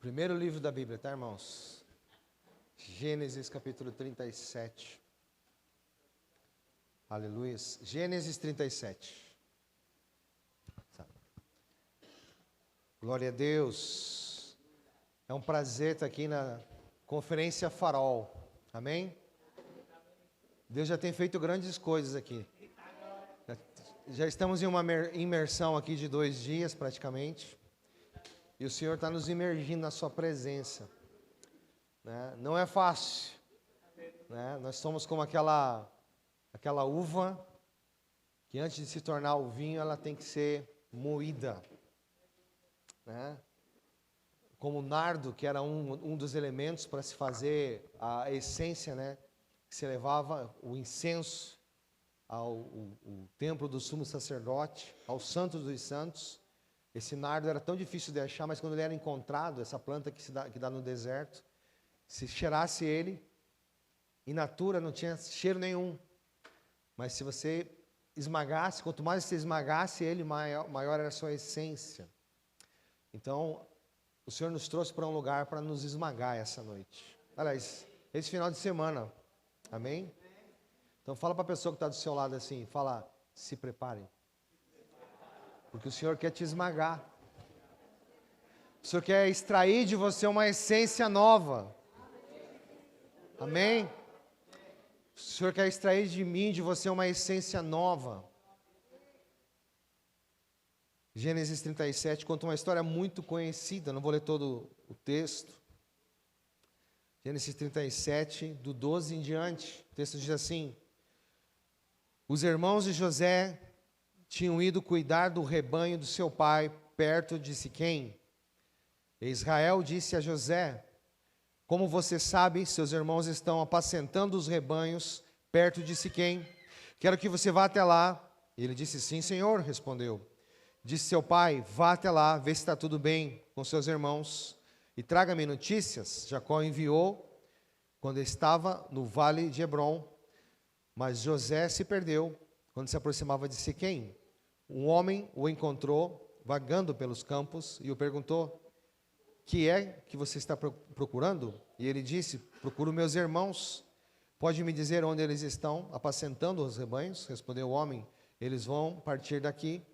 Primeiro livro da Bíblia, tá, irmãos? Gênesis capítulo 37. Aleluia. Gênesis 37. Glória a Deus. É um prazer estar aqui na Conferência Farol. Amém? Deus já tem feito grandes coisas aqui. Já estamos em uma imersão aqui de 2 dias praticamente. E o Senhor está nos imergindo na sua presença. Né? Não é fácil. Né? Nós somos como aquela uva que antes de se tornar o vinho, ela tem que ser moída. Né? Como o nardo, que era um dos elementos para se fazer a essência, né? Que se levava o incenso ao templo do sumo sacerdote, ao santo dos santos. Esse nardo era tão difícil de achar, mas quando ele era encontrado, essa planta que dá no deserto, se cheirasse ele, in natura não tinha cheiro nenhum. Mas se você esmagasse, quanto mais você esmagasse ele, maior era a sua essência. Então, o Senhor nos trouxe para um lugar para nos esmagar essa noite. Aliás, esse final de semana. Amém? Então fala para a pessoa que está do seu lado assim, fala, se prepare. Porque o Senhor quer te esmagar. O Senhor quer extrair de você uma essência nova. Amém? O Senhor quer extrair de mim, de você, uma essência nova. Gênesis 37 conta uma história muito conhecida. Não vou ler todo o texto. Gênesis 37, do 12 em diante. O texto diz assim: os irmãos de José tinham ido cuidar do rebanho do seu pai, perto de Siquém. E Israel disse a José: como você sabe, seus irmãos estão apacentando os rebanhos perto de Siquém. Quero que você vá até lá. E ele disse: sim, senhor, respondeu. Disse seu pai: vá até lá, vê se está tudo bem com seus irmãos, e traga-me notícias. Jacó enviou quando estava no vale de Hebrom, mas José se perdeu quando se aproximava de Siquém. Um homem o encontrou vagando pelos campos e o perguntou: que é que você está procurando? E ele disse: procuro meus irmãos. Pode me dizer onde eles estão apacentando os rebanhos? Respondeu o homem: eles vão partir daqui.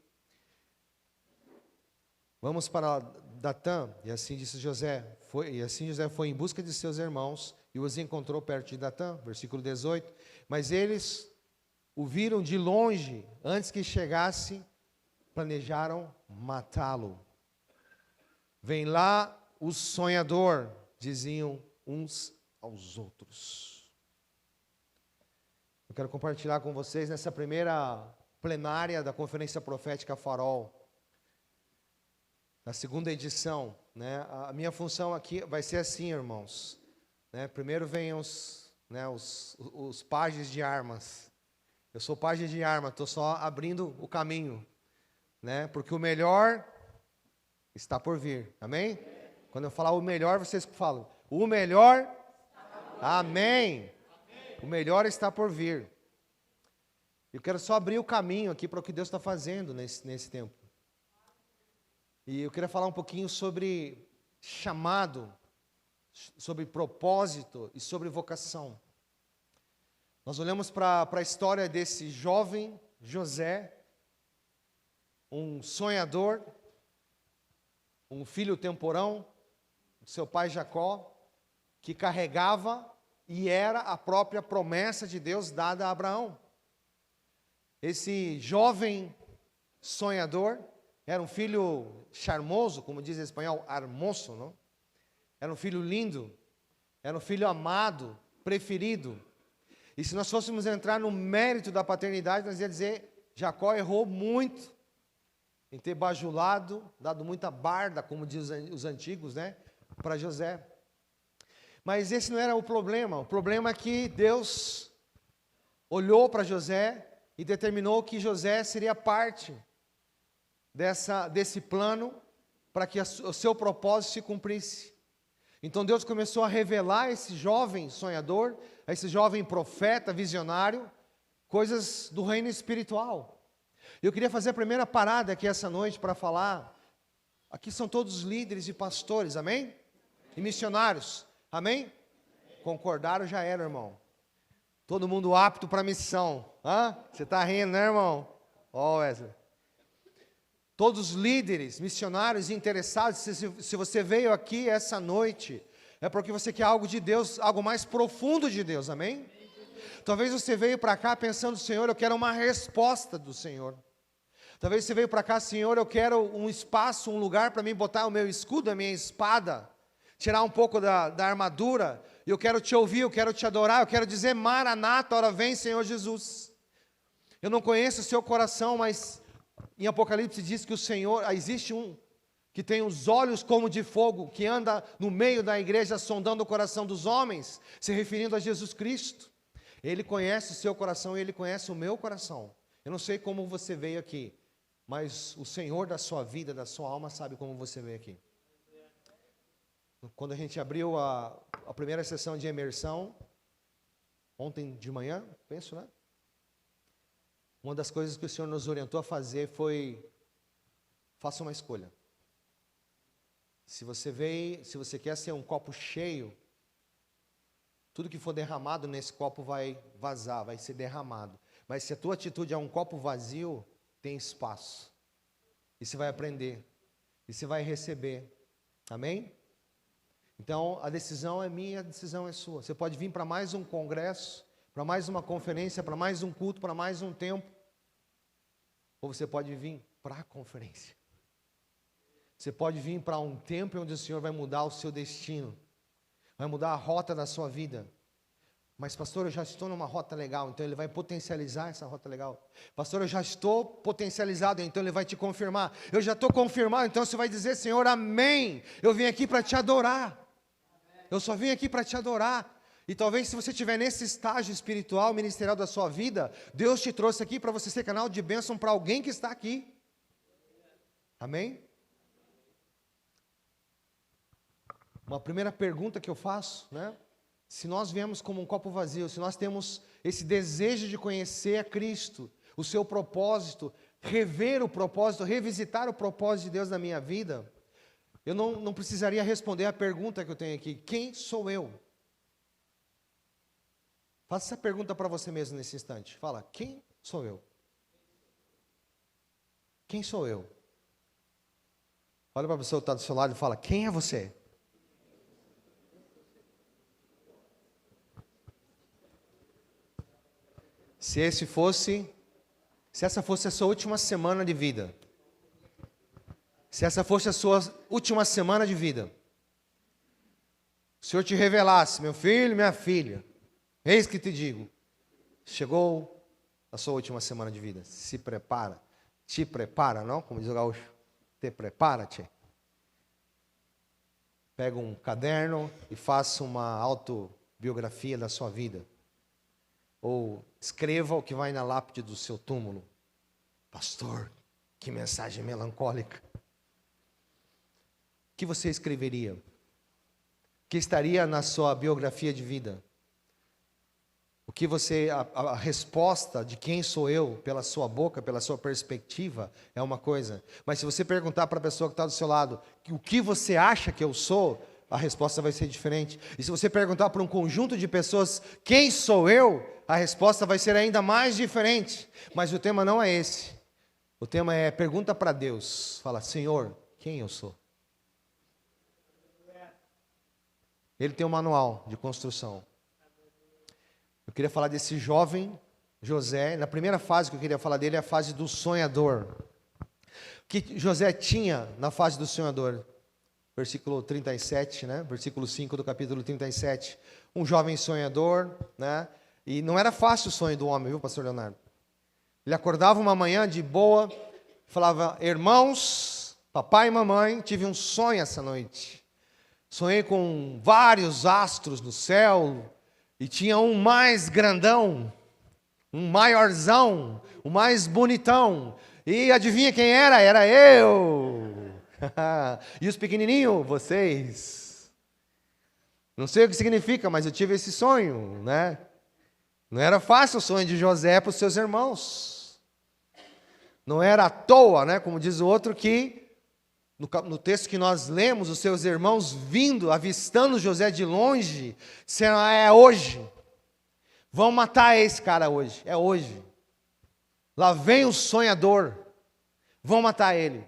Vamos para Datã. E assim disse José. José foi em busca de seus irmãos e os encontrou perto de Datã. Versículo 18. Mas eles o viram de longe. Antes que chegasse, planejaram matá-lo. Vem lá o sonhador, diziam uns aos outros. Eu quero compartilhar com vocês nessa primeira plenária da Conferência Profética Farol, na segunda edição. Né? A minha função aqui vai ser assim, irmãos. Né? Primeiro vem os pajes de armas. Eu sou pajem de arma, estou só abrindo o caminho. Né? Porque o melhor está por vir. Amém? Quando eu falar o melhor, vocês falam, o melhor, amém. O melhor está por vir. Eu quero só abrir o caminho aqui para o que Deus está fazendo nesse tempo. E eu queria falar um pouquinho sobre chamado, sobre propósito e sobre vocação. Nós olhamos para a história desse jovem José, um sonhador, um filho temporão, do seu pai Jacó, que carregava e era a própria promessa de Deus dada a Abraão. Esse jovem sonhador era um filho charmoso, como diz em espanhol, hermoso, não? Era um filho lindo, era um filho amado, preferido. E se nós fôssemos entrar no mérito da paternidade, nós ia dizer, Jacó errou muito em ter bajulado, dado muita barda, como dizem os antigos, né, para José. Mas esse não era o problema. O problema é que Deus olhou para José e determinou que José seria parte desse plano para que o seu propósito se cumprisse. Então Deus começou a revelar a esse jovem sonhador, a esse jovem profeta, visionário, coisas do reino espiritual. Eu queria fazer a primeira parada aqui essa noite para falar. Aqui são todos líderes e pastores, amém? E missionários? Amém? Concordaram, já era, irmão. Todo mundo apto para a missão. Hã? Você está rindo, né, irmão? Ó, Wesley. Todos os líderes, missionários interessados, se você veio aqui essa noite, é porque você quer algo de Deus, algo mais profundo de Deus, amém? Talvez você veio para cá pensando, Senhor, eu quero uma resposta do Senhor. Talvez você veio para cá, Senhor, eu quero um espaço, um lugar para mim botar o meu escudo, a minha espada, tirar um pouco da armadura, e eu quero te ouvir, eu quero te adorar, eu quero dizer, Maranata, ora vem, Senhor Jesus. Eu não conheço o seu coração, mas em Apocalipse diz que o Senhor, existe um que tem os olhos como de fogo, que anda no meio da igreja sondando o coração dos homens, se referindo a Jesus Cristo. Ele conhece o seu coração e Ele conhece o meu coração. Eu não sei como você veio aqui, mas o Senhor da sua vida, da sua alma, sabe como você veio aqui. Quando a gente abriu a primeira sessão de imersão, ontem de manhã, penso, né? Uma das coisas que o Senhor nos orientou a fazer foi, faça uma escolha. Se você quer ser um copo cheio, tudo que for derramado nesse copo vai vazar, vai ser derramado. Mas se a tua atitude é um copo vazio, tem espaço. E você vai aprender. E você vai receber. Amém? Então, a decisão é minha, a decisão é sua. Você pode vir para mais um congresso, para mais uma conferência, para mais um culto, para mais um tempo. Ou você pode vir para a conferência. Você pode vir para um tempo onde o Senhor vai mudar o seu destino. Vai mudar a rota da sua vida. Mas, pastor, eu já estou numa rota legal, então Ele vai potencializar essa rota legal. Pastor, eu já estou potencializado, então Ele vai te confirmar. Eu já estou confirmado, então você vai dizer, Senhor, amém. Eu vim aqui para te adorar. Eu só vim aqui para te adorar. E talvez se você estiver nesse estágio espiritual, ministerial da sua vida, Deus te trouxe aqui para você ser canal de bênção para alguém que está aqui. Amém? Uma primeira pergunta que eu faço, né? Se nós viemos como um copo vazio, se nós temos esse desejo de conhecer a Cristo, o seu propósito, rever o propósito, revisitar o propósito de Deus na minha vida, eu não precisaria responder a pergunta que eu tenho aqui: quem sou eu? Faça essa pergunta para você mesmo nesse instante. Fala, quem sou eu? Quem sou eu? Olha para a pessoa que está do seu lado e fala, quem é você? Se essa fosse a sua última semana de vida, se essa fosse a sua última semana de vida, o Senhor te revelasse, meu filho, minha filha, eis que te digo, chegou a sua última semana de vida, se prepara, te prepara, não? Como diz o gaúcho, te prepara-te. Pega um caderno e faça uma autobiografia da sua vida. Ou escreva o que vai na lápide do seu túmulo. Pastor, que mensagem melancólica. O que você escreveria? O que estaria na sua biografia de vida? O que você, a resposta de quem sou eu, pela sua boca, pela sua perspectiva, é uma coisa. Mas se você perguntar para a pessoa que está do seu lado, o que você acha que eu sou, a resposta vai ser diferente. E se você perguntar para um conjunto de pessoas, quem sou eu, a resposta vai ser ainda mais diferente. Mas o tema não é esse. O tema é, pergunta para Deus. Fala, Senhor, quem eu sou? Ele tem um manual de construção. Eu queria falar desse jovem José. Na primeira fase que eu queria falar dele é a fase do sonhador. O que José tinha na fase do sonhador? Versículo 37, né? Versículo 5 do capítulo 37. Um jovem sonhador, né? E não era fácil o sonho do homem, viu, pastor Leonardo? Ele acordava uma manhã de boa, falava, irmãos, papai e mamãe, tive um sonho essa noite. Sonhei com vários astros no céu, e tinha um mais grandão, um maiorzão, um mais bonitão. E adivinha quem era? Era eu. E os pequenininhos? Vocês. Não sei o que significa, mas eu tive esse sonho, né? Não era fácil o sonho de José para os seus irmãos. Não era à toa, né? Como diz o outro, que No texto que nós lemos, os seus irmãos vindo, avistando José de longe, disseram, é hoje. Vão matar esse cara hoje, é hoje. Lá vem o sonhador, vão matar ele.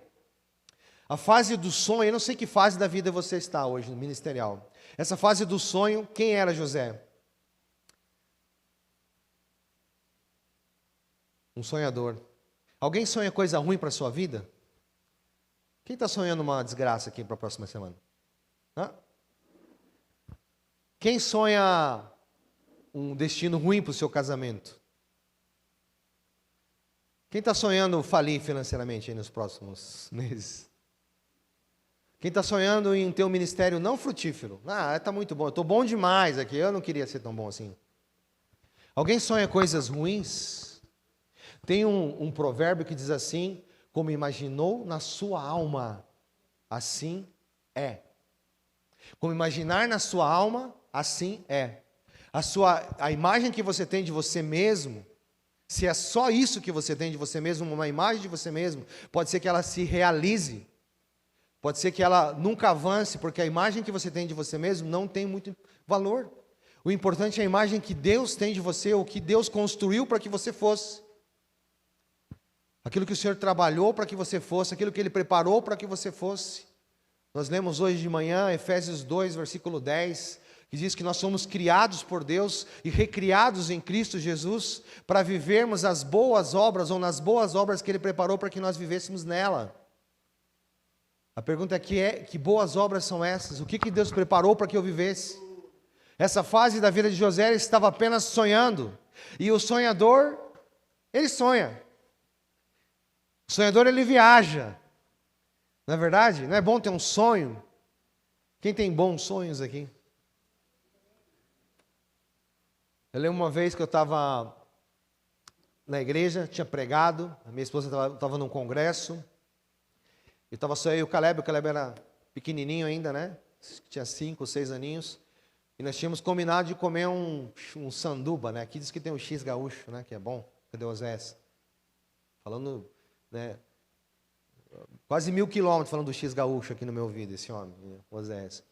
A fase do sonho, eu não sei que fase da vida você está hoje, no ministerial. Essa fase do sonho, quem era José? Um sonhador. Alguém sonha coisa ruim para a sua vida? Quem está sonhando uma desgraça aqui para a próxima semana? Hã? Quem sonha um destino ruim para o seu casamento? Quem está sonhando falir financeiramente aí nos próximos meses? Quem está sonhando em ter um ministério não frutífero? Ah, está muito bom, eu estou bom demais aqui, eu não queria ser tão bom assim. Alguém sonha coisas ruins? Tem um provérbio que diz assim, como imaginou na sua alma, assim é. Como imaginar na sua alma, assim é. A imagem que você tem de você mesmo, se é só isso que você tem de você mesmo, uma imagem de você mesmo, pode ser que ela se realize. Pode ser que ela nunca avance, porque a imagem que você tem de você mesmo não tem muito valor. O importante é a imagem que Deus tem de você, o que Deus construiu para que você fosse. Aquilo que o Senhor trabalhou para que você fosse, aquilo que Ele preparou para que você fosse. Nós lemos hoje de manhã, Efésios 2, versículo 10, que diz que nós somos criados por Deus e recriados em Cristo Jesus para vivermos as boas obras, ou nas boas obras que Ele preparou para que nós vivêssemos nela. A pergunta aqui é, que boas obras são essas? O que Deus preparou para que eu vivesse? Essa fase da vida de José, ele estava apenas sonhando. E o sonhador, ele sonha. O sonhador, ele viaja. Não é verdade? Não é bom ter um sonho? Quem tem bons sonhos aqui? Eu lembro uma vez que eu estava na igreja, tinha pregado, a minha esposa estava num congresso, eu estava só eu e o Caleb era pequenininho ainda, né? Tinha 5 ou 6 aninhos, e nós tínhamos combinado de comer um sanduba, né? Aqui diz que tem um X gaúcho, né? Que é bom. Cadê o Osés? Falando, né? Quase 1000 quilômetros falando do X gaúcho aqui no meu ouvido, esse homem, Osés.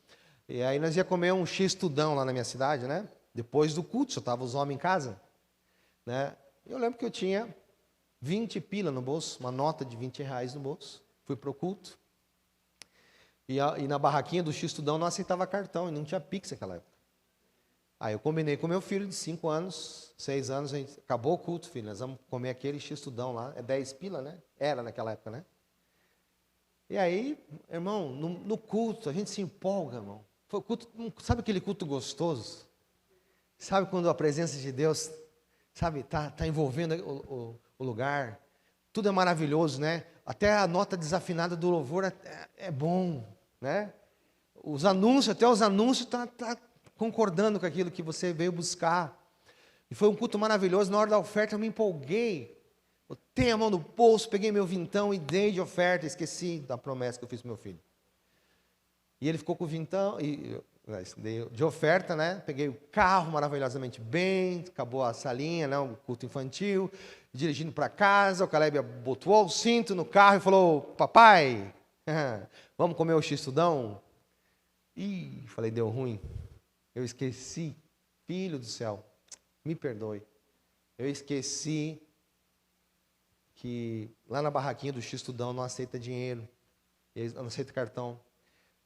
E aí nós ia comer um X tudão lá na minha cidade, né? Depois do culto, só estavam os homens em casa, né? Eu lembro que eu tinha 20 pila no bolso, uma nota de 20 reais no bolso. Fui para o culto. E na barraquinha do X-Tudão não aceitava cartão, e não tinha Pix naquela época. Aí eu combinei com meu filho de 5 anos, 6 anos, a gente, acabou o culto, filho, nós vamos comer aquele X-Tudão lá, é 10 pila, né? Era naquela época, né? E aí, irmão, no culto, a gente se empolga, irmão. Foi o culto, sabe aquele culto gostoso? Sabe quando a presença de Deus, sabe, tá envolvendo o lugar? Tudo é maravilhoso, né? Até a nota desafinada do louvor é bom, né? Até os anúncios tá concordando com aquilo que você veio buscar. E foi um culto maravilhoso. Na hora da oferta eu me empolguei. Botei a mão no bolso, peguei meu vintão e dei de oferta. Esqueci da promessa que eu fiz para meu filho. E ele ficou com o vintão, dei de oferta, né? Peguei o carro maravilhosamente bem, acabou a salinha, né? O culto infantil. Dirigindo para casa, o Caleb botou o cinto no carro e falou, papai, vamos comer o X-Tudão? Ih, falei, deu ruim. Eu esqueci, filho do céu, me perdoe. Eu esqueci que lá na barraquinha do X-Tudão não aceita dinheiro, não aceita cartão.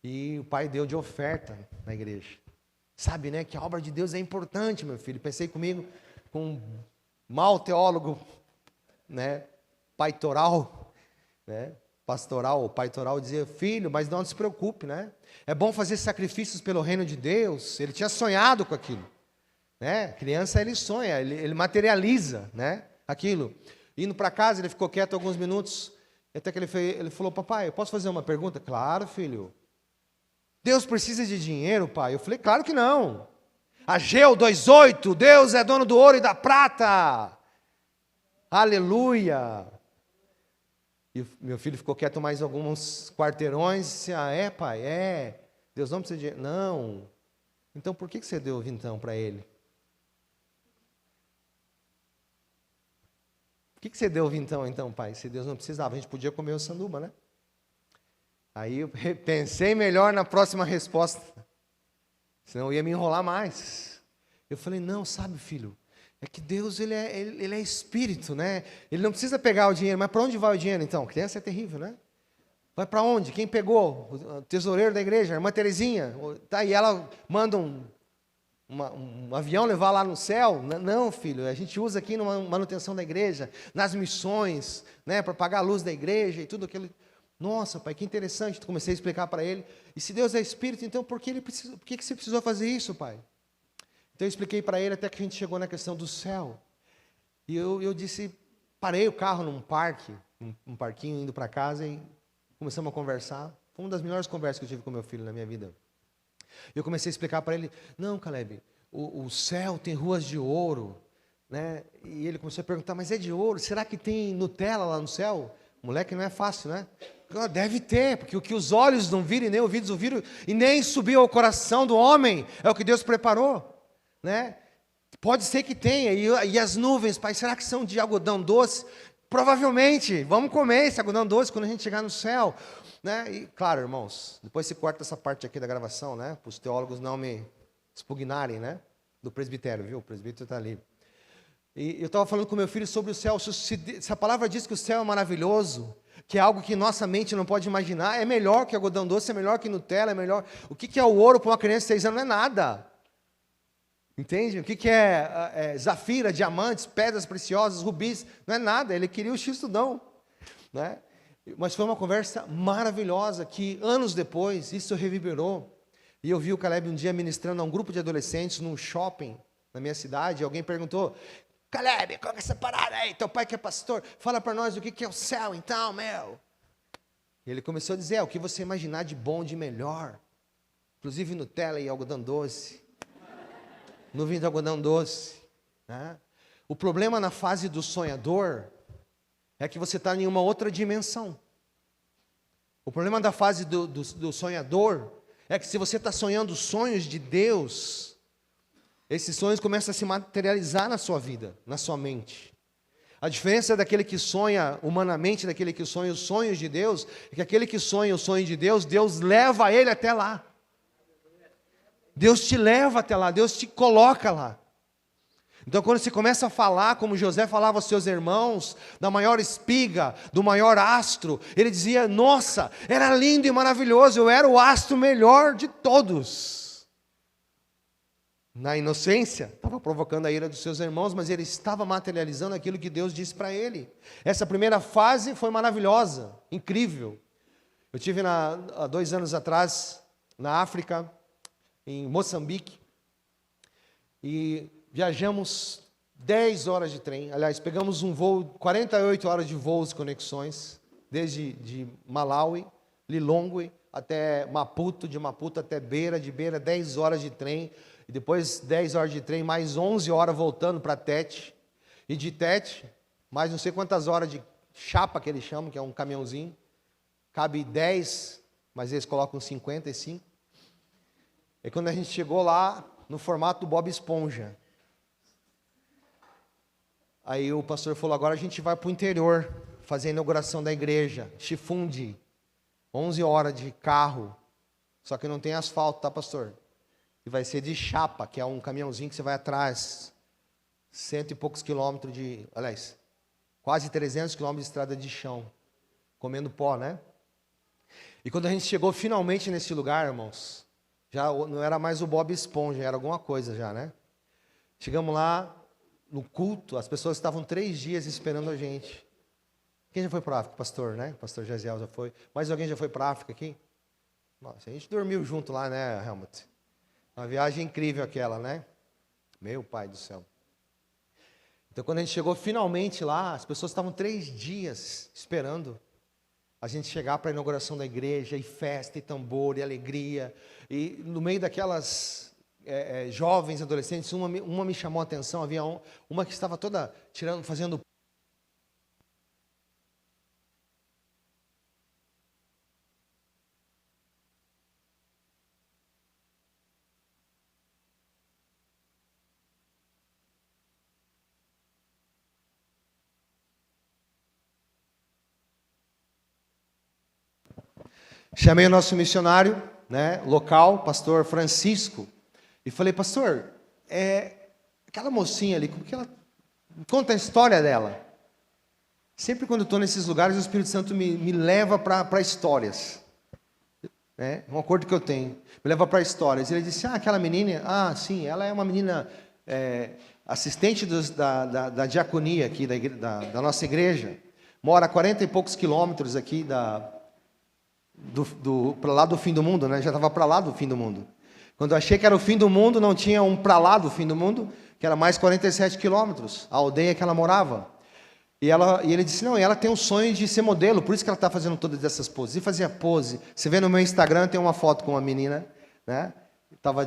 E o pai deu de oferta na igreja. Sabe, né, que a obra de Deus é importante, meu filho. Pensei comigo, com um mau teólogo, né, paitoral, né, pastoral, paitoral, dizia, filho, mas não se preocupe, né, é bom fazer sacrifícios pelo reino de Deus. Ele tinha sonhado com aquilo, né, criança ele sonha, ele materializa, né, aquilo. Indo para casa, ele ficou quieto alguns minutos, até que ele falou, papai, eu posso fazer uma pergunta? Claro, filho. Deus precisa de dinheiro, pai? Eu falei, claro que não. Ageu 2:8, Deus é dono do ouro e da prata. Aleluia! E meu filho ficou quieto mais alguns quarteirões, e disse, é pai, é, Deus não precisa de dinheiro. Não, então por que você deu o vintão para ele? Por que você deu o vintão então, pai? Se Deus não precisava, a gente podia comer o sanduba, né? Aí eu pensei melhor na próxima resposta, senão eu ia me enrolar mais. Eu falei, não, sabe, filho, é que Deus, ele é espírito, né? Ele não precisa pegar o dinheiro, mas para onde vai o dinheiro então? Criança é terrível, né? Vai para onde? Quem pegou? O tesoureiro da igreja, a irmã Terezinha. Tá, e ela manda um avião levar lá no céu? Não, filho, a gente usa aqui na manutenção da igreja, nas missões, né, para pagar a luz da igreja e tudo aquilo. Nossa, pai, que interessante. Comecei a explicar para ele. E se Deus é espírito, então por que você precisou fazer isso, pai? Então eu expliquei para ele até que a gente chegou na questão do céu. E eu disse, parei o carro num parque, um parquinho indo para casa e começamos a conversar. Foi uma das melhores conversas que eu tive com meu filho na minha vida. Eu comecei a explicar para ele, não, Caleb, o céu tem ruas de ouro, né? E ele começou a perguntar, mas é de ouro? Será que tem Nutella lá no céu? Moleque, não é fácil, né? Deve ter, porque o que os olhos não viram e nem ouvidos ouviram, e nem subiu ao coração do homem, é o que Deus preparou, né? Pode ser que tenha, e as nuvens, pai, será que são de algodão doce? Provavelmente, vamos comer esse algodão doce quando a gente chegar no céu, né? E claro, irmãos, depois se corta essa parte aqui da gravação, né? Para os teólogos não me expugnarem, né? Do presbitério, viu? O presbítero está ali. E eu estava falando com meu filho sobre o céu. Se a palavra diz que o céu é maravilhoso, que é algo que nossa mente não pode imaginar, é melhor que algodão doce, é melhor que Nutella, é melhor. O que é o ouro para uma criança de 6 anos? Não é nada. Entende? O que é zafira, diamantes, pedras preciosas, rubis? Não é nada. Ele queria o X-tudão, né? Mas foi uma conversa maravilhosa que anos depois isso reverberou. E eu vi o Caleb um dia ministrando a um grupo de adolescentes num shopping na minha cidade. E alguém perguntou, Caleb, qual é essa parada aí? Teu pai que é pastor, fala para nós o que é o céu então, meu. E ele começou a dizer, o que você imaginar de bom, de melhor. Inclusive Nutella e algodão doce. Nuvem de algodão doce, né? O problema na fase do sonhador é que você está em uma outra dimensão. O problema da fase do sonhador é que se você está sonhando sonhos de Deus, esses sonhos começam a se materializar na sua vida, na sua mente. A diferença daquele que sonha humanamente, daquele que sonha os sonhos de Deus, é que aquele que sonha o sonho de Deus, Deus leva ele até lá. Deus te leva até lá, Deus te coloca lá. Então quando você começa a falar, como José falava aos seus irmãos, da maior espiga, do maior astro, ele dizia, nossa, era lindo e maravilhoso, eu era o astro melhor de todos. Na inocência, estava provocando a ira dos seus irmãos, mas ele estava materializando aquilo que Deus disse para ele. Essa primeira fase foi maravilhosa, incrível. Eu tive há 2 anos atrás, na África, em Moçambique, e viajamos 10 horas de trem. Aliás, pegamos um voo, 48 horas de voos e conexões, desde de Malawi, Lilongwe, até Maputo, de Maputo até Beira, de Beira 10 horas de trem, e depois 10 horas de trem, mais 11 horas voltando para Tete, e de Tete, mais não sei quantas horas de chapa que eles chamam, que é um caminhãozinho, cabe 10, mas eles colocam 55. E quando a gente chegou lá, no formato do Bob Esponja, aí o pastor falou, agora a gente vai para o interior, fazer a inauguração da igreja, Chifundi, 11 horas de carro, só que não tem asfalto, tá, pastor? E vai ser de chapa, que é um caminhãozinho que você vai atrás, 100 e poucos quilômetros aliás, quase 300 quilômetros de estrada de chão, comendo pó, né? E quando a gente chegou finalmente nesse lugar, irmãos, já não era mais o Bob Esponja, era alguma coisa já, né? Chegamos lá, no culto, as pessoas estavam 3 dias esperando a gente. Quem já foi para a África? Pastor, né? Pastor Jaziel já foi. Mais alguém já foi para a África aqui? Nossa, a gente dormiu junto lá, né, Helmut? Uma viagem incrível aquela, né? Meu pai do céu. Então, quando a gente chegou finalmente lá, as pessoas estavam 3 dias esperando a gente chegar para a inauguração da igreja, e festa, e tambor, e alegria. E no meio daquelas jovens, adolescentes, uma me chamou a atenção, havia uma que estava toda fazendo... Chamei o nosso missionário, né, local, pastor Francisco, e falei, pastor, aquela mocinha ali, como que ela... Conta a história dela. Sempre quando eu estou nesses lugares, o Espírito Santo me leva para histórias. É um acordo que eu tenho. Me leva para histórias. Ele disse, aquela menina, sim, ela é uma menina assistente da diaconia aqui, da nossa igreja. Mora a 40 e poucos quilômetros aqui para lá do fim do mundo, né? Já estava para lá do fim do mundo. Quando eu achei que era o fim do mundo, não tinha um para lá do fim do mundo, que era mais 47 quilômetros, a aldeia que ela morava. E ele disse, não, ela tem um sonho de ser modelo, por isso que ela está fazendo todas essas poses. E fazia pose. Você vê no meu Instagram, tem uma foto com uma menina, né? Estava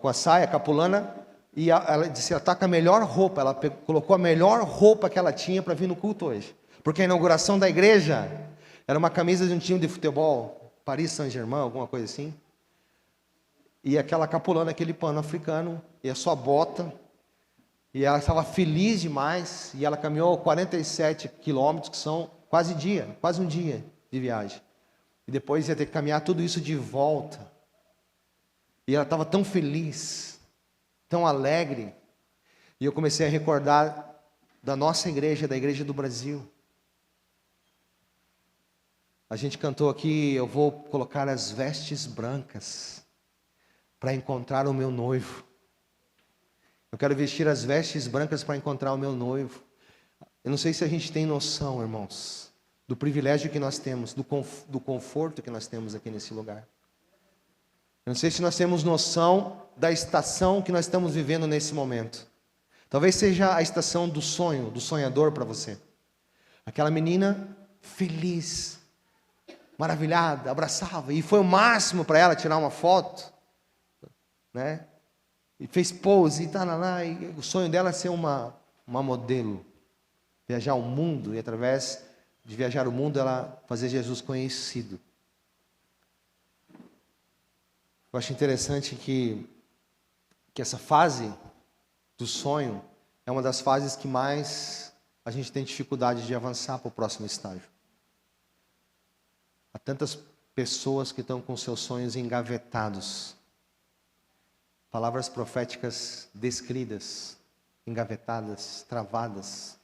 com a saia, capulana, e ela disse, ela está com a melhor roupa, ela colocou a melhor roupa que ela tinha para vir no culto hoje. Porque a inauguração da igreja era uma camisa de um time de futebol, Paris Saint-Germain, alguma coisa assim. E aquela capulana, aquele pano africano, e a sua bota. E ela estava feliz demais, e ela caminhou 47 quilômetros, que são quase um dia de viagem. E depois ia ter que caminhar tudo isso de volta. E ela estava tão feliz, tão alegre. E eu comecei a recordar da nossa igreja, da igreja do Brasil. A gente cantou aqui, eu vou colocar as vestes brancas para encontrar o meu noivo. Eu quero vestir as vestes brancas para encontrar o meu noivo. Eu não sei se a gente tem noção, irmãos, do privilégio que nós temos, do conforto que nós temos aqui nesse lugar. Eu não sei se nós temos noção da estação que nós estamos vivendo nesse momento. Talvez seja a estação do sonho, do sonhador para você. Aquela menina feliz, maravilhada, abraçava, e foi o máximo para ela tirar uma foto, né? E fez pose, e o sonho dela é ser uma modelo, viajar o mundo, e através de viajar o mundo, ela fazer Jesus conhecido. Eu acho interessante que essa fase do sonho é uma das fases que mais a gente tem dificuldade de avançar para o próximo estágio. Há tantas pessoas que estão com seus sonhos engavetados. Palavras proféticas descridas, engavetadas, travadas.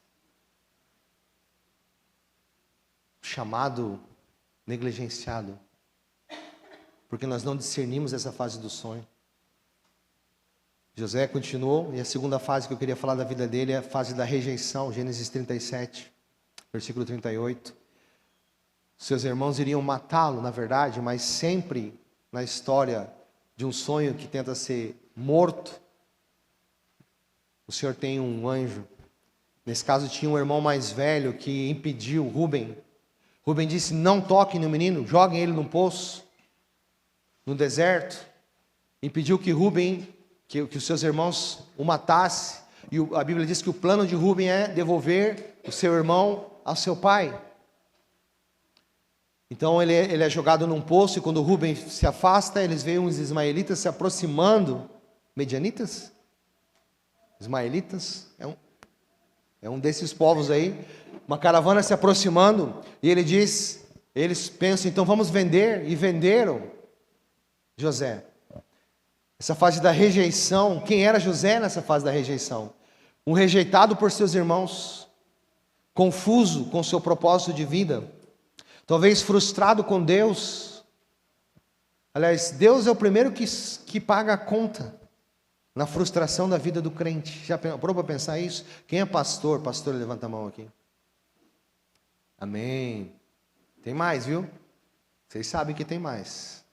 Chamado negligenciado. Porque nós não discernimos essa fase do sonho. José continuou, e a segunda fase que eu queria falar da vida dele é a fase da rejeição, Gênesis 37, versículo 38. Seus irmãos iriam matá-lo, na verdade, mas sempre na história de um sonho que tenta ser morto, o Senhor tem um anjo. Nesse caso tinha um irmão mais velho que impediu Rúben. Rúben disse, não toquem no menino, joguem ele num poço, no deserto. Impediu que Rúben, que os seus irmãos o matassem. E a Bíblia diz que o plano de Rúben é devolver o seu irmão ao seu pai. Então ele é jogado num poço, e quando Rúben se afasta, eles veem os ismaelitas se aproximando. Medianitas? Ismaelitas? É um desses povos aí. Uma caravana se aproximando, e ele diz, eles pensam, então vamos vender, e venderam José. Essa fase da rejeição, quem era José nessa fase da rejeição? Um rejeitado por seus irmãos, confuso com seu propósito de vida, talvez frustrado com Deus. Aliás, Deus é o primeiro que paga a conta na frustração da vida do crente. Já parou para pensar isso? Quem é pastor? Pastor, levanta a mão aqui. Amém. Tem mais, viu? Vocês sabem que tem mais.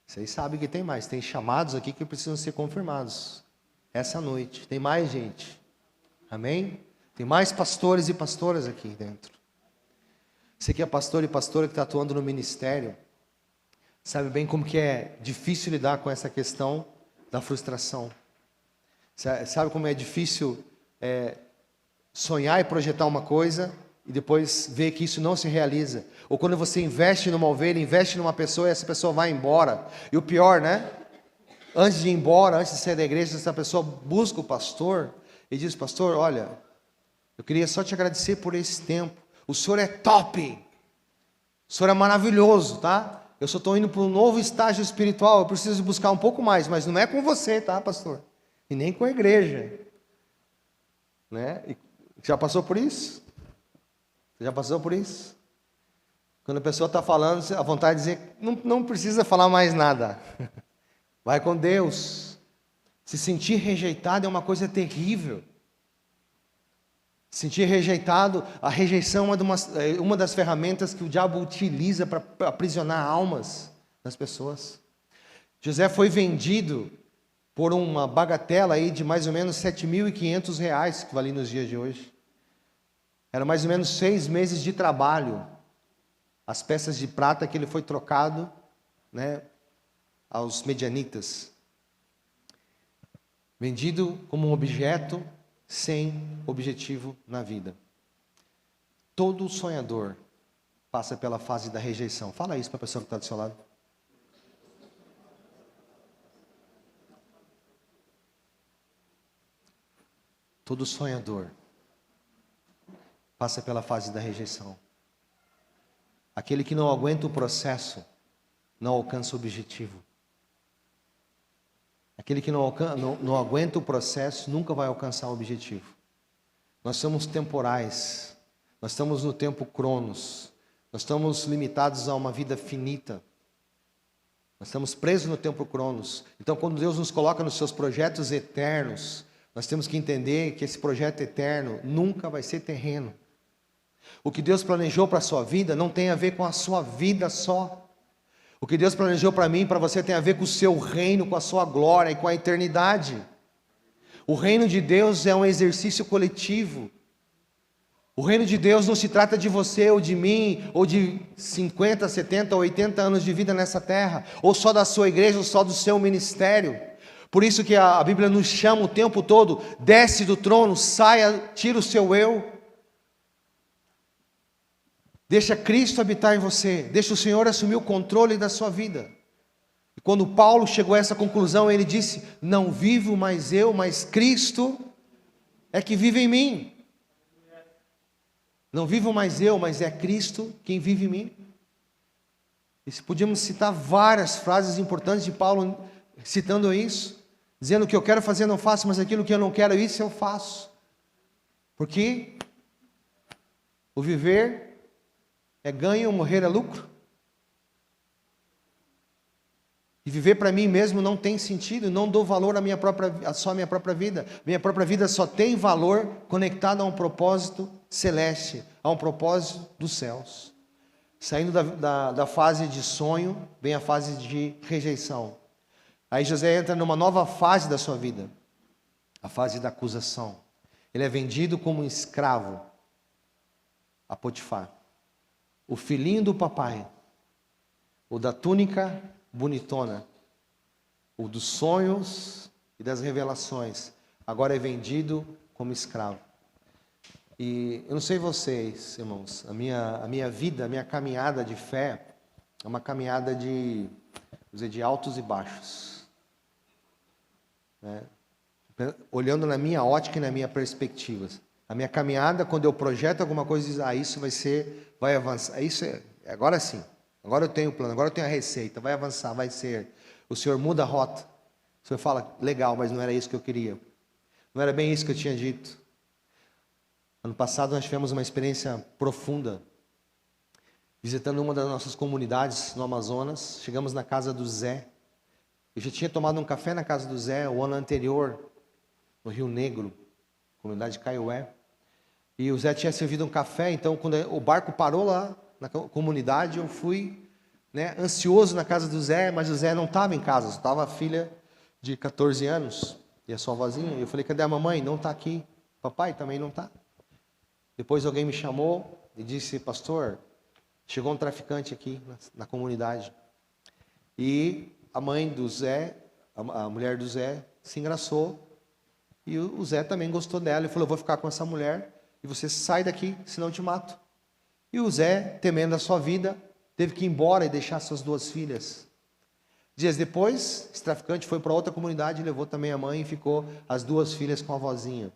Vocês sabem que tem mais. Tem chamados aqui que precisam ser confirmados essa noite. Tem mais gente. Amém? Tem mais pastores e pastoras aqui dentro. Você que é pastor e pastora que está atuando no ministério, sabe bem como que é difícil lidar com essa questão da frustração. Sabe como é difícil sonhar e projetar uma coisa e depois ver que isso não se realiza. Ou quando você investe numa ovelha, investe numa pessoa e essa pessoa vai embora. E o pior, né? Antes de ir embora, antes de sair da igreja, essa pessoa busca o pastor e diz, pastor, olha, eu queria só te agradecer por esse tempo. O senhor é top. O senhor é maravilhoso, tá? Eu só estou indo para um novo estágio espiritual, eu preciso buscar um pouco mais, mas não é com você, tá, pastor? E nem com a igreja. Né? E já passou por isso? Você já passou por isso? Quando a pessoa está falando, a vontade de dizer, não precisa falar mais nada. Vai com Deus. Se sentir rejeitado é uma coisa terrível. Se sentir rejeitado, a rejeição é uma das ferramentas que o diabo utiliza para aprisionar almas das pessoas. José foi vendido por uma bagatela aí de mais ou menos R$7.500, que valia nos dias de hoje. Era mais ou menos 6 meses de trabalho. As peças de prata que ele foi trocado, né, aos medianitas. Vendido como um objeto sem objetivo na vida. Todo sonhador passa pela fase da rejeição. Fala isso para a pessoa que está do seu lado. Todo sonhador passa pela fase da rejeição. Aquele que não aguenta o processo não alcança o objetivo. Aquele que não aguenta o processo nunca vai alcançar o objetivo. Nós somos temporais. Nós estamos no tempo Cronos. Nós estamos limitados a uma vida finita. Nós estamos presos no tempo Cronos. Então, quando Deus nos coloca nos seus projetos eternos, nós temos que entender que esse projeto eterno nunca vai ser terreno. O que Deus planejou para a sua vida não tem a ver com a sua vida só. O que Deus planejou para mim e para você tem a ver com o seu reino, com a sua glória e com a eternidade. O reino de Deus é um exercício coletivo. O reino de Deus não se trata de você ou de mim, ou de 50, 70, 80 anos de vida nessa terra, ou só da sua igreja, ou só do seu ministério. Por isso que a Bíblia nos chama o tempo todo, desce do trono, saia, tira o seu eu. Deixa Cristo habitar em você, deixa o Senhor assumir o controle da sua vida. E quando Paulo chegou a essa conclusão, ele disse, não vivo mais eu, mas Cristo é que vive em mim. Não vivo mais eu, mas é Cristo quem vive em mim. E se podíamos citar várias frases importantes de Paulo citando isso, dizendo que eu quero fazer não faço, mas aquilo que eu não quero, isso eu faço. Porque o viver é ganho, morrer é lucro. E viver para mim mesmo não tem sentido, não dou valor só à minha própria vida. Minha própria vida só tem valor conectado a um propósito celeste, a um propósito dos céus. Saindo da fase de sonho, vem a fase de rejeição. Aí José entra numa nova fase da sua vida, a fase da acusação. Ele é vendido como um escravo a Potifar. O filhinho do papai, o da túnica bonitona, o dos sonhos e das revelações, agora é vendido como escravo. E eu não sei vocês, irmãos, a minha vida, a minha caminhada de fé é uma caminhada de altos e baixos. Né? Olhando na minha ótica e na minha perspectiva. A minha caminhada, quando eu projeto alguma coisa, diz, isso vai avançar. Agora sim. Agora eu tenho o plano, agora eu tenho a receita. Vai avançar, vai ser. O Senhor muda a rota. O Senhor fala, legal, mas não era isso que eu queria. Não era bem isso que eu tinha dito. Ano passado nós tivemos uma experiência profunda. Visitando uma das nossas comunidades no Amazonas. Chegamos na casa do Zé. Eu já tinha tomado um café na casa do Zé o ano anterior, no Rio Negro, comunidade de Caiué. E o Zé tinha servido um café, então quando o barco parou lá na comunidade, eu fui ansioso na casa do Zé, mas o Zé não estava em casa, só estava a filha de 14 anos e a sua vozinha. E eu falei, cadê a mamãe? Não está aqui. Papai também não está. Depois alguém me chamou e disse, pastor, chegou um traficante aqui na comunidade. E a mãe do Zé, a mulher do Zé, se engraçou. E o Zé também gostou dela e falou, eu vou ficar com essa mulher e você sai daqui, senão eu te mato. E o Zé, temendo a sua vida, teve que ir embora e deixar suas 2 filhas. Dias depois, esse traficante foi para outra comunidade, levou também a mãe e ficou as 2 filhas com a vozinha.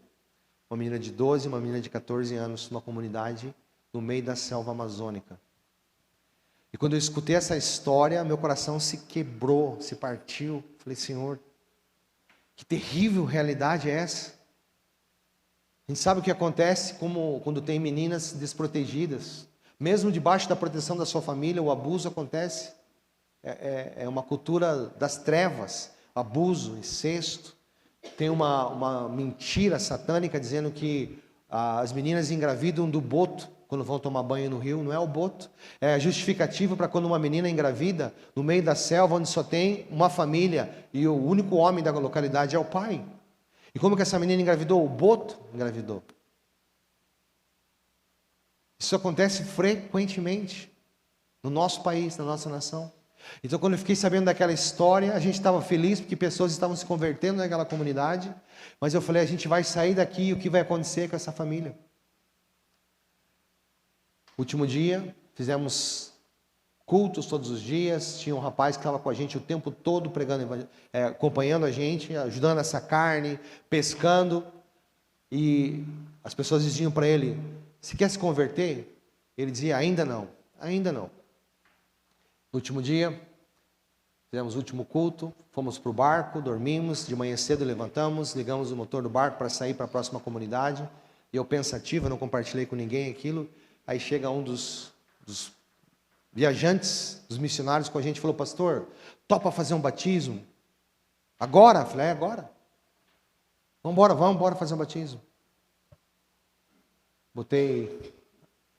Uma menina de 12 e uma menina de 14 anos, numa comunidade no meio da selva amazônica. E quando eu escutei essa história, meu coração se quebrou, se partiu. Falei, Senhor, que terrível realidade é essa? A gente sabe o que acontece quando tem meninas desprotegidas. Mesmo debaixo da proteção da sua família, o abuso acontece. É uma cultura das trevas, abuso, incesto. Tem uma mentira satânica dizendo que as meninas engravidam do boto quando vão tomar banho no rio. Não é o boto. É a justificativa para quando uma menina engravida no meio da selva, onde só tem uma família e o único homem da localidade é o pai. E como que essa menina engravidou? O boto engravidou. Isso acontece frequentemente no nosso país, na nossa nação. Então, quando eu fiquei sabendo daquela história, a gente estava feliz porque pessoas estavam se convertendo naquela comunidade. Mas eu falei, a gente vai sair daqui e o que vai acontecer com essa família? Último dia, fizemos cultos todos os dias. Tinha um rapaz que estava com a gente o tempo todo pregando, acompanhando a gente, ajudando essa carne, pescando. E as pessoas diziam para ele, você quer se converter? Ele dizia, ainda não, ainda não. No último dia, fizemos o último culto, fomos para o barco, dormimos, de manhã cedo levantamos, ligamos o motor do barco para sair para a próxima comunidade. E eu pensativo, não compartilhei com ninguém aquilo. Aí chega um dos viajantes, dos missionários com a gente e falou, pastor, topa fazer um batismo? Agora? Eu falei, agora. Vamos embora fazer um batismo. Botei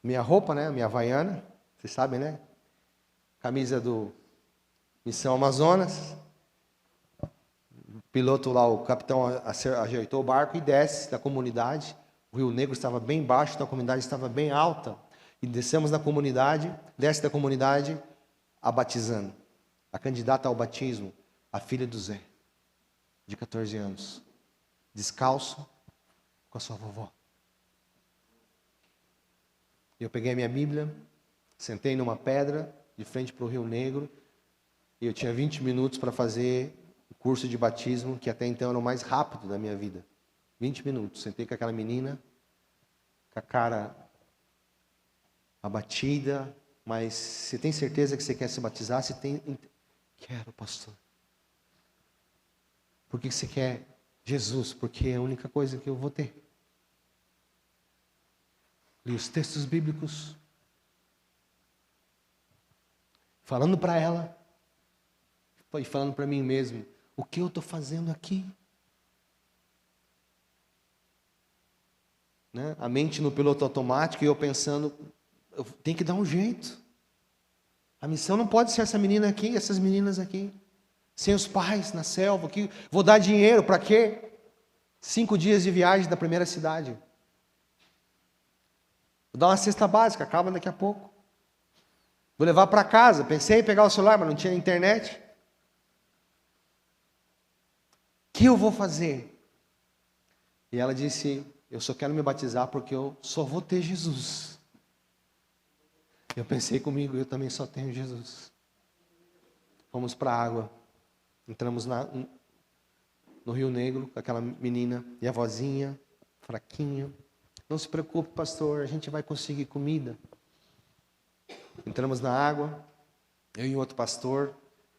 minha roupa, né, minha havaiana, vocês sabem, né? Camisa do Missão Amazonas. O piloto lá, o capitão ajeitou o barco e desce da comunidade. O Rio Negro estava bem baixo, então a comunidade estava bem alta. E descemos da comunidade, desce da comunidade, a batizando. A candidata ao batismo, a filha do Zé, de 14 anos. Descalço, com a sua vovó. Eu peguei a minha Bíblia, sentei numa pedra, de frente para o Rio Negro, e eu tinha 20 minutos para fazer o curso de batismo, que até então era o mais rápido da minha vida. 20 minutos. Sentei com aquela menina, com a cara abatida, mas você tem certeza que você quer se batizar? Você tem... Quero, pastor. Por que você quer Jesus? Porque é a única coisa que eu vou ter. Li os textos bíblicos, falando para ela, e falando para mim mesmo, o que eu estou fazendo aqui? Né? A mente no piloto automático e eu pensando, eu tenho que dar um jeito. A missão não pode ser essa menina aqui, essas meninas aqui, sem os pais, na selva, que vou dar dinheiro, para quê? 5 dias de viagem da primeira cidade. Vou dar uma cesta básica, acaba daqui a pouco. Vou levar para casa, pensei em pegar o celular, mas não tinha internet. O que eu vou fazer? E ela disse, eu só quero me batizar porque eu só vou ter Jesus. Eu pensei comigo, eu também só tenho Jesus. Fomos para a água, entramos no Rio Negro, com aquela menina e a vozinha, fraquinha. Não se preocupe, pastor, a gente vai conseguir comida. Entramos na água, eu e outro pastor,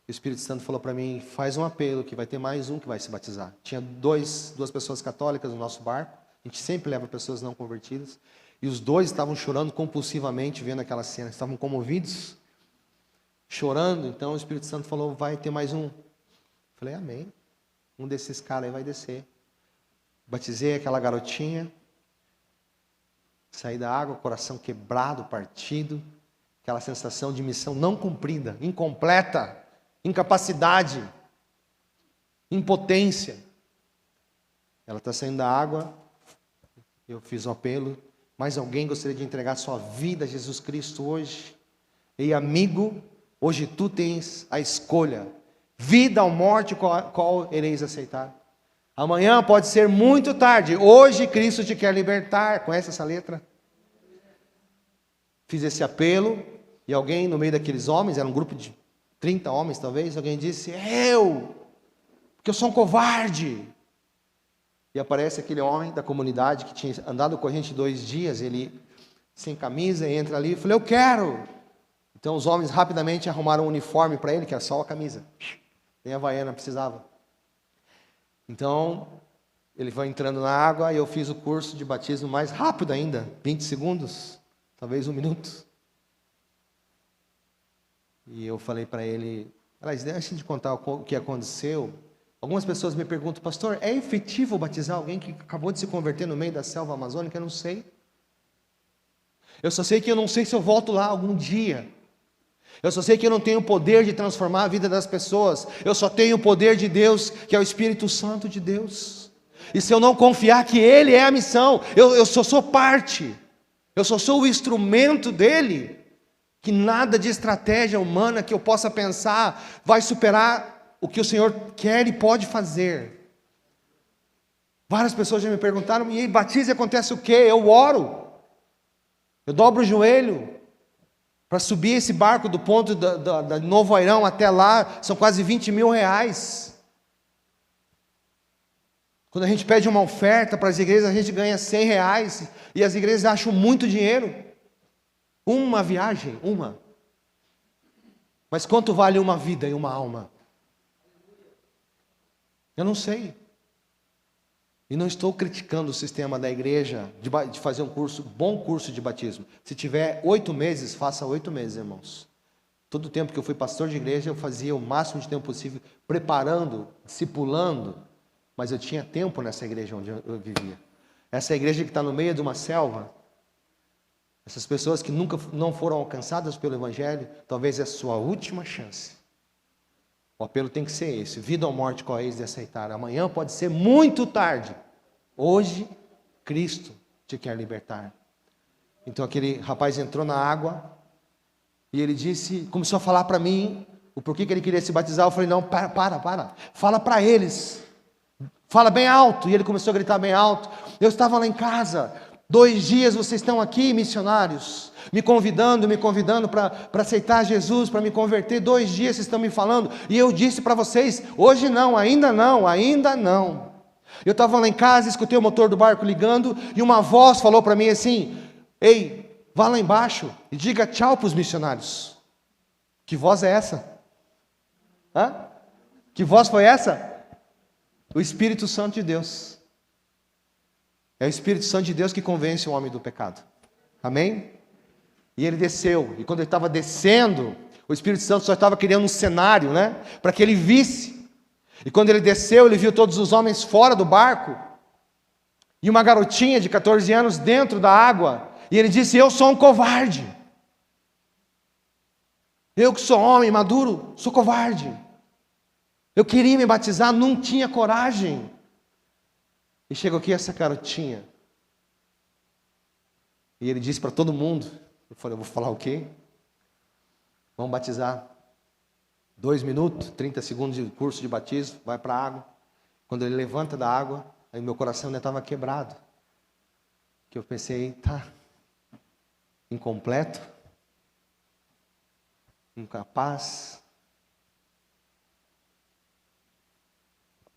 e o Espírito Santo falou para mim, faz um apelo que vai ter mais um que vai se batizar. Tinha duas pessoas católicas no nosso barco, a gente sempre leva pessoas não convertidas, e os dois estavam chorando compulsivamente vendo aquela cena, estavam comovidos, chorando. Então o Espírito Santo falou, vai ter mais um. Falei, amém, um desses caras aí vai descer. Batizei aquela garotinha, saí da água, coração quebrado, partido, aquela sensação de missão não cumprida, incompleta, incapacidade, impotência. Ela está saindo da água, eu fiz um apelo, mais alguém gostaria de entregar sua vida a Jesus Cristo hoje? Ei, amigo, hoje tu tens a escolha, vida ou morte, qual ireis aceitar? Amanhã pode ser muito tarde, hoje Cristo te quer libertar. Conhece essa letra? Fiz esse apelo, e alguém no meio daqueles homens, era um grupo de 30 homens talvez, alguém disse, porque eu sou um covarde. E aparece aquele homem da comunidade que tinha andado com a gente 2 dias, ele sem camisa, entra ali e falou, eu quero. Então os homens rapidamente arrumaram um uniforme para ele, que era só a camisa. Nem a havaiana precisava. Então, ele foi entrando na água e eu fiz o curso de batismo mais rápido ainda, 20 segundos, talvez 1 minuto. E eu falei para ele, aliás, antes de contar o que aconteceu, algumas pessoas me perguntam, pastor, é efetivo batizar alguém que acabou de se converter no meio da selva amazônica? Eu não sei. Eu só sei que eu não sei se eu volto lá algum dia. Eu só sei que eu não tenho o poder de transformar a vida das pessoas. Eu só tenho o poder de Deus, que é o Espírito Santo de Deus. E se eu não confiar que Ele é a missão, eu só sou parte. Eu só sou o instrumento dEle. Que nada de estratégia humana que eu possa pensar vai superar o que o Senhor quer e pode fazer. Várias pessoas já me perguntaram, e aí, batismo acontece o quê? Eu oro. Eu dobro o joelho. Para subir esse barco do ponto da Novo Airão até lá, são quase 20 mil reais. Quando a gente pede uma oferta para as igrejas, a gente ganha 100 reais. E as igrejas acham muito dinheiro. Uma viagem, uma. Mas quanto vale uma vida e uma alma? Eu não sei. E não estou criticando o sistema da igreja de fazer um bom curso de batismo. Se tiver 8 meses, faça 8 meses, irmãos. Todo o tempo que eu fui pastor de igreja, eu fazia o máximo de tempo possível, preparando, discipulando. Mas eu tinha tempo nessa igreja onde eu vivia. Essa igreja que está no meio de uma selva, essas pessoas que nunca não foram alcançadas pelo Evangelho, talvez é a sua última chance. O apelo tem que ser esse: vida ou morte, qual é de aceitar? Amanhã pode ser muito tarde. Hoje, Cristo te quer libertar. Então aquele rapaz entrou na água e ele começou a falar para mim o porquê que ele queria se batizar. Eu falei, não, para. Fala para eles. Fala bem alto. E ele começou a gritar bem alto. Eu estava lá em casa. 2 dias vocês estão aqui, missionários, me convidando para aceitar Jesus, para me converter. 2 dias vocês estão me falando, e eu disse para vocês, hoje não, ainda não. Eu estava lá em casa, escutei o motor do barco ligando, e uma voz falou para mim assim, ei, vá lá embaixo e diga tchau para os missionários. Que voz é essa? Hã? Que voz foi essa? O Espírito Santo de Deus. É o Espírito Santo de Deus que convence o homem do pecado. Amém? E ele desceu. E quando ele estava descendo, o Espírito Santo só estava criando um cenário, né? Para que ele visse. E quando ele desceu, ele viu todos os homens fora do barco. E uma garotinha de 14 anos dentro da água. E ele disse, eu sou um covarde. Eu que sou homem maduro, sou covarde. Eu queria me batizar, não tinha coragem. E chegou aqui essa garotinha. E ele disse para todo mundo. Eu falei, eu vou falar o quê? Vamos batizar. 2 minutos, 30 segundos de curso de batismo. Vai para a água. Quando ele levanta da água, aí meu coração ainda estava quebrado. Que eu pensei, tá. Incompleto. Incapaz.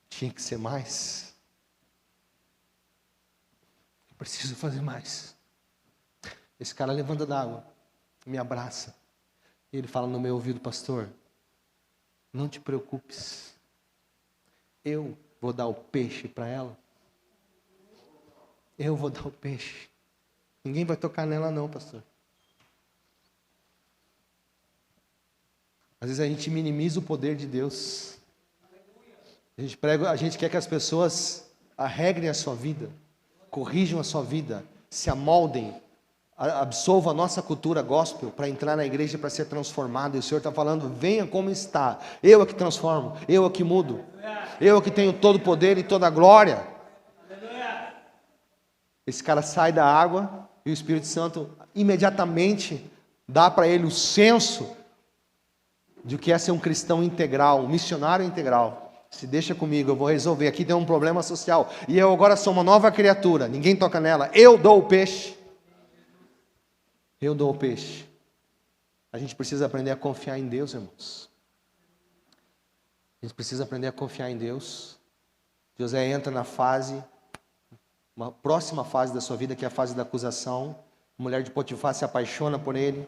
Tinha que ser mais. Preciso fazer mais. Esse cara levanta da água, me abraça. E ele fala no meu ouvido, pastor, não te preocupes. Eu vou dar o peixe para ela. Eu vou dar o peixe. Ninguém vai tocar nela não, pastor. Às vezes a gente minimiza o poder de Deus. A gente quer que as pessoas arregrem a sua vida. Corrijam a sua vida, se amoldem, absolvam a nossa cultura gospel para entrar na igreja para ser transformado. E o Senhor está falando, venha como está. Eu é que transformo, eu é que mudo. Eu é que tenho todo o poder e toda a glória. Esse cara sai da água e o Espírito Santo imediatamente dá para ele o senso de o que é ser um cristão integral, um missionário integral. Se deixa comigo, eu vou resolver. Aqui tem um problema social. E eu agora sou uma nova criatura. Ninguém toca nela. Eu dou o peixe. Eu dou o peixe. A gente precisa aprender a confiar em Deus, irmãos. A gente precisa aprender a confiar em Deus. José entra na fase, uma próxima fase da sua vida, que é a fase da acusação. A mulher de Potifar se apaixona por ele.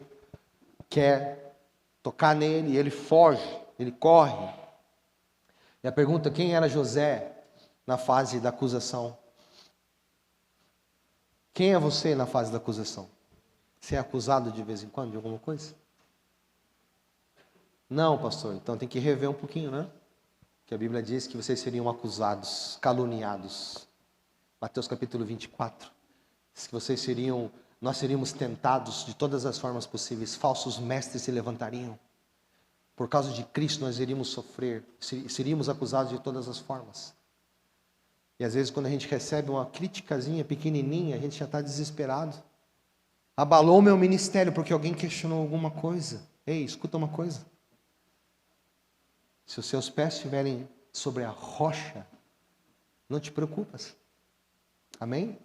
Quer tocar nele, e ele foge, ele corre. E a pergunta, quem era José na fase da acusação? Quem é você na fase da acusação? Você é acusado de vez em quando de alguma coisa? Não, pastor, então tem que rever um pouquinho, né? Que a Bíblia diz que vocês seriam acusados, caluniados. Mateus capítulo 24. Diz que nós seríamos tentados de todas as formas possíveis, falsos mestres se levantariam. Por causa de Cristo nós iríamos sofrer, seríamos acusados de todas as formas. E às vezes quando a gente recebe uma criticazinha pequenininha, a gente já está desesperado. Abalou o meu ministério porque alguém questionou alguma coisa. Ei, escuta uma coisa. Se os seus pés estiverem sobre a rocha, não te preocupas. Amém?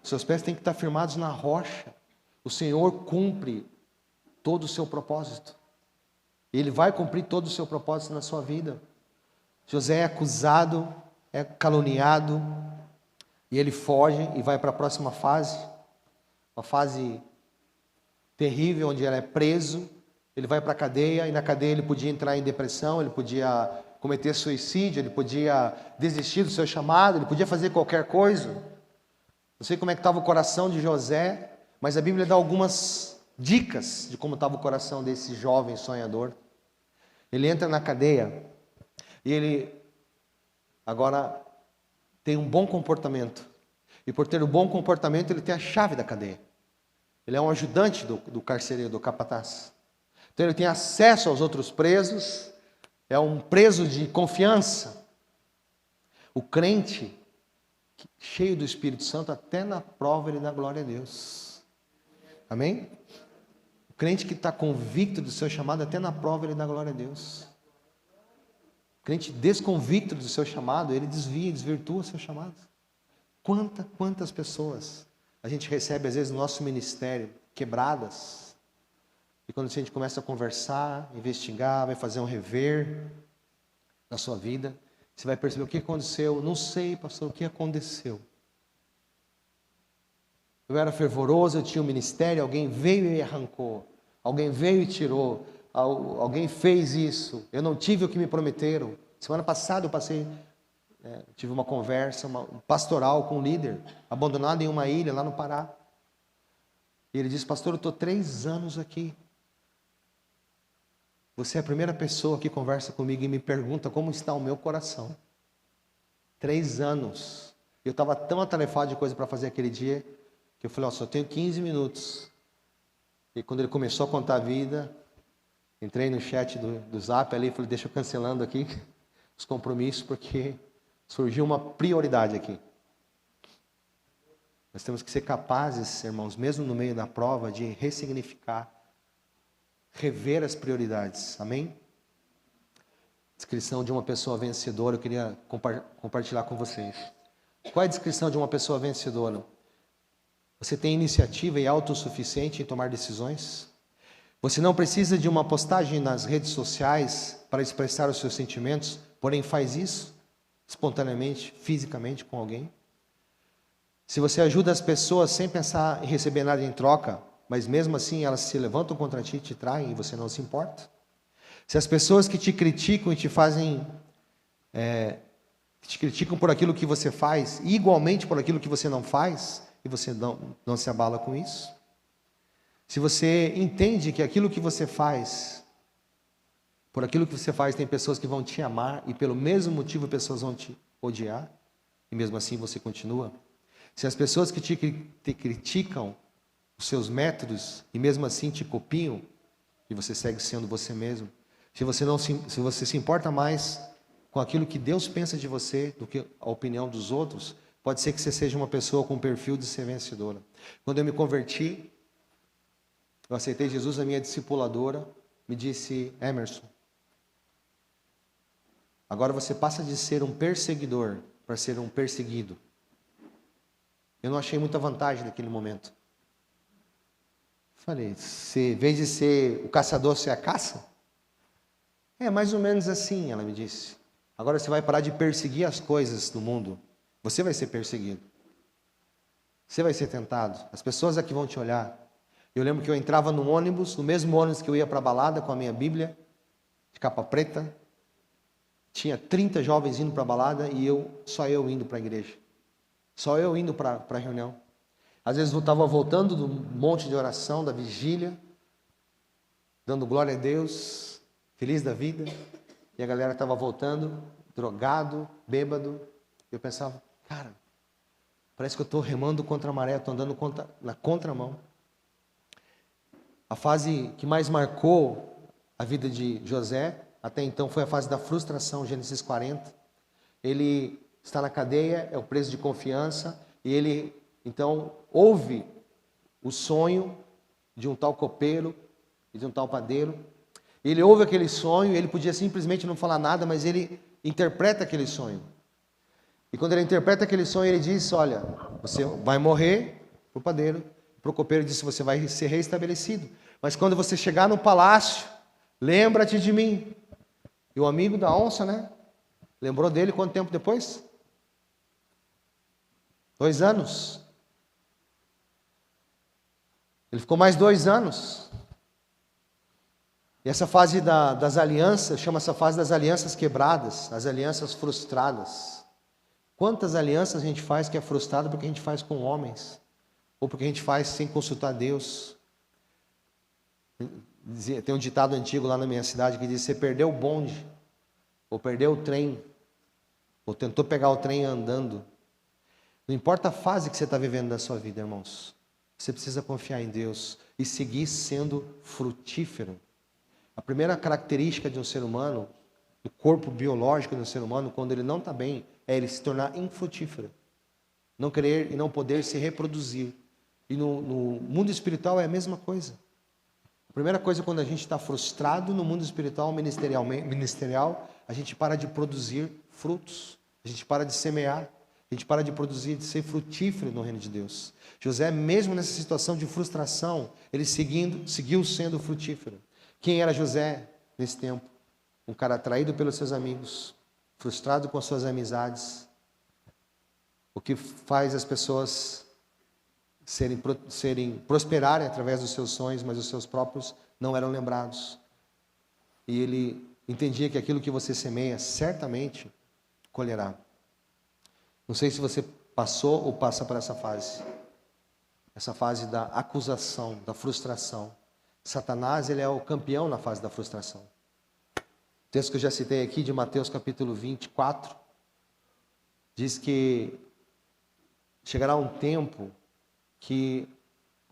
Os seus pés têm que estar firmados na rocha. O Senhor cumpre todo o seu propósito. Ele vai cumprir todo o seu propósito na sua vida. José é acusado, é caluniado, e ele foge e vai para a próxima fase. Uma fase terrível, onde ele é preso. Ele vai para a cadeia, e na cadeia ele podia entrar em depressão, ele podia cometer suicídio, ele podia desistir do seu chamado, ele podia fazer qualquer coisa. Não sei como é que estava o coração de José, mas a Bíblia dá algumas dicas de como estava o coração desse jovem sonhador. Ele entra na cadeia e ele agora tem um bom comportamento. E por ter um bom comportamento, ele tem a chave da cadeia. Ele é um ajudante do carcereiro, do capataz. Então ele tem acesso aos outros presos, é um preso de confiança. O crente, cheio do Espírito Santo, até na prova ele dá glória a Deus. Amém? O crente que está convicto do seu chamado, até na prova ele dá glória a Deus. O crente desconvicto do seu chamado, ele desvirtua o seu chamado. Quantas pessoas a gente recebe às vezes no nosso ministério, quebradas. E quando a gente começa a conversar, investigar, vai fazer um rever na sua vida, você vai perceber o que aconteceu. Não sei, pastor, o que aconteceu. Eu era fervoroso, eu tinha um ministério, alguém veio e arrancou. Alguém veio e tirou. Alguém fez isso. Eu não tive o que me prometeram. Semana passada eu tive uma conversa pastoral com um líder, abandonado em uma ilha lá no Pará. E ele disse, pastor, eu estou 3 anos aqui. Você é a primeira pessoa que conversa comigo e me pergunta como está o meu coração. 3 anos. Eu estava tão atarefado de coisa para fazer aquele dia, que eu falei, só tenho 15 minutos. E quando ele começou a contar a vida, entrei no chat do Zap ali e falei, deixa eu cancelando aqui os compromissos, porque surgiu uma prioridade aqui. Nós temos que ser capazes, irmãos, mesmo no meio da prova, de ressignificar, rever as prioridades. Amém? Descrição de uma pessoa vencedora, eu queria compartilhar com vocês. Qual é a descrição de uma pessoa vencedora? Você tem iniciativa e autossuficiente em tomar decisões? Você não precisa de uma postagem nas redes sociais para expressar os seus sentimentos, porém faz isso espontaneamente, fisicamente com alguém? Se você ajuda as pessoas sem pensar em receber nada em troca, mas mesmo assim elas se levantam contra ti, te traem e você não se importa? Se as pessoas que te criticam e te fazem, te criticam por aquilo que você faz, e igualmente por aquilo que você não faz, e você não se abala com isso? Se você entende que aquilo que você faz, por aquilo que você faz, tem pessoas que vão te amar, e pelo mesmo motivo pessoas vão te odiar, e mesmo assim você continua? Se as pessoas que te criticam os seus métodos, e mesmo assim te copiam, e você segue sendo você mesmo, se você se importa mais com aquilo que Deus pensa de você do que a opinião dos outros, pode ser que você seja uma pessoa com perfil de ser vencedora. Quando eu me converti, eu aceitei Jesus, a minha discipuladora me disse, Emerson, agora você passa de ser um perseguidor para ser um perseguido. Eu não achei muita vantagem naquele momento. Falei, em vez de ser o caçador, você é a caça? É mais ou menos assim, ela me disse. Agora você vai parar de perseguir as coisas do mundo. Você vai ser perseguido. Você vai ser tentado. As pessoas é que vão te olhar. Eu lembro que eu entrava no ônibus, no mesmo ônibus que eu ia para a balada com a minha Bíblia, de capa preta. Tinha 30 jovens indo para a balada e só eu indo para a igreja. Só eu indo para a reunião. Às vezes eu estava voltando do monte de oração, da vigília, dando glória a Deus, feliz da vida. E a galera estava voltando, drogado, bêbado. Eu pensava, cara, parece que eu estou remando contra a maré, estou andando na contramão. A fase que mais marcou a vida de José, até então, foi a fase da frustração, Gênesis 40. Ele está na cadeia, é o preso de confiança, e ele, então, ouve o sonho de um tal copeiro e de um tal padeiro. Ele ouve aquele sonho, ele podia simplesmente não falar nada, mas ele interpreta aquele sonho. E quando ele interpreta aquele sonho, ele diz, olha, você vai morrer para o padeiro. Para o copeiro ele disse, você vai ser reestabelecido. Mas quando você chegar no palácio, lembra-te de mim. E o amigo da onça, né? Lembrou dele quanto tempo depois? 2 anos. Ele ficou mais 2 anos. E essa fase das alianças, chama essa fase das alianças quebradas, as alianças frustradas. Quantas alianças a gente faz que é frustrada porque a gente faz com homens? Ou porque a gente faz sem consultar Deus? Tem um ditado antigo lá na minha cidade que diz, você perdeu o bonde, ou perdeu o trem, ou tentou pegar o trem andando. Não importa a fase que você está vivendo da sua vida, irmãos. Você precisa confiar em Deus e seguir sendo frutífero. A primeira característica de um ser humano, do corpo biológico de um ser humano, quando ele não está bem, é ele se tornar infrutífero. Não querer e não poder se reproduzir. E no mundo espiritual é a mesma coisa. A primeira coisa, quando a gente está frustrado no mundo espiritual, ministerial, a gente para de produzir frutos. A gente para de semear. A gente para de produzir, de ser frutífero no reino de Deus. José, mesmo nessa situação de frustração, ele seguiu sendo frutífero. Quem era José nesse tempo? Um cara atraído pelos seus amigos, frustrado com as suas amizades, o que faz as pessoas prosperarem através dos seus sonhos, mas os seus próprios não eram lembrados. E ele entendia que aquilo que você semeia, certamente colherá. Não sei se você passou ou passa por essa fase da acusação, da frustração. Satanás, ele é o campeão na fase da frustração. O texto que eu já citei aqui, de Mateus capítulo 24, diz que chegará um tempo que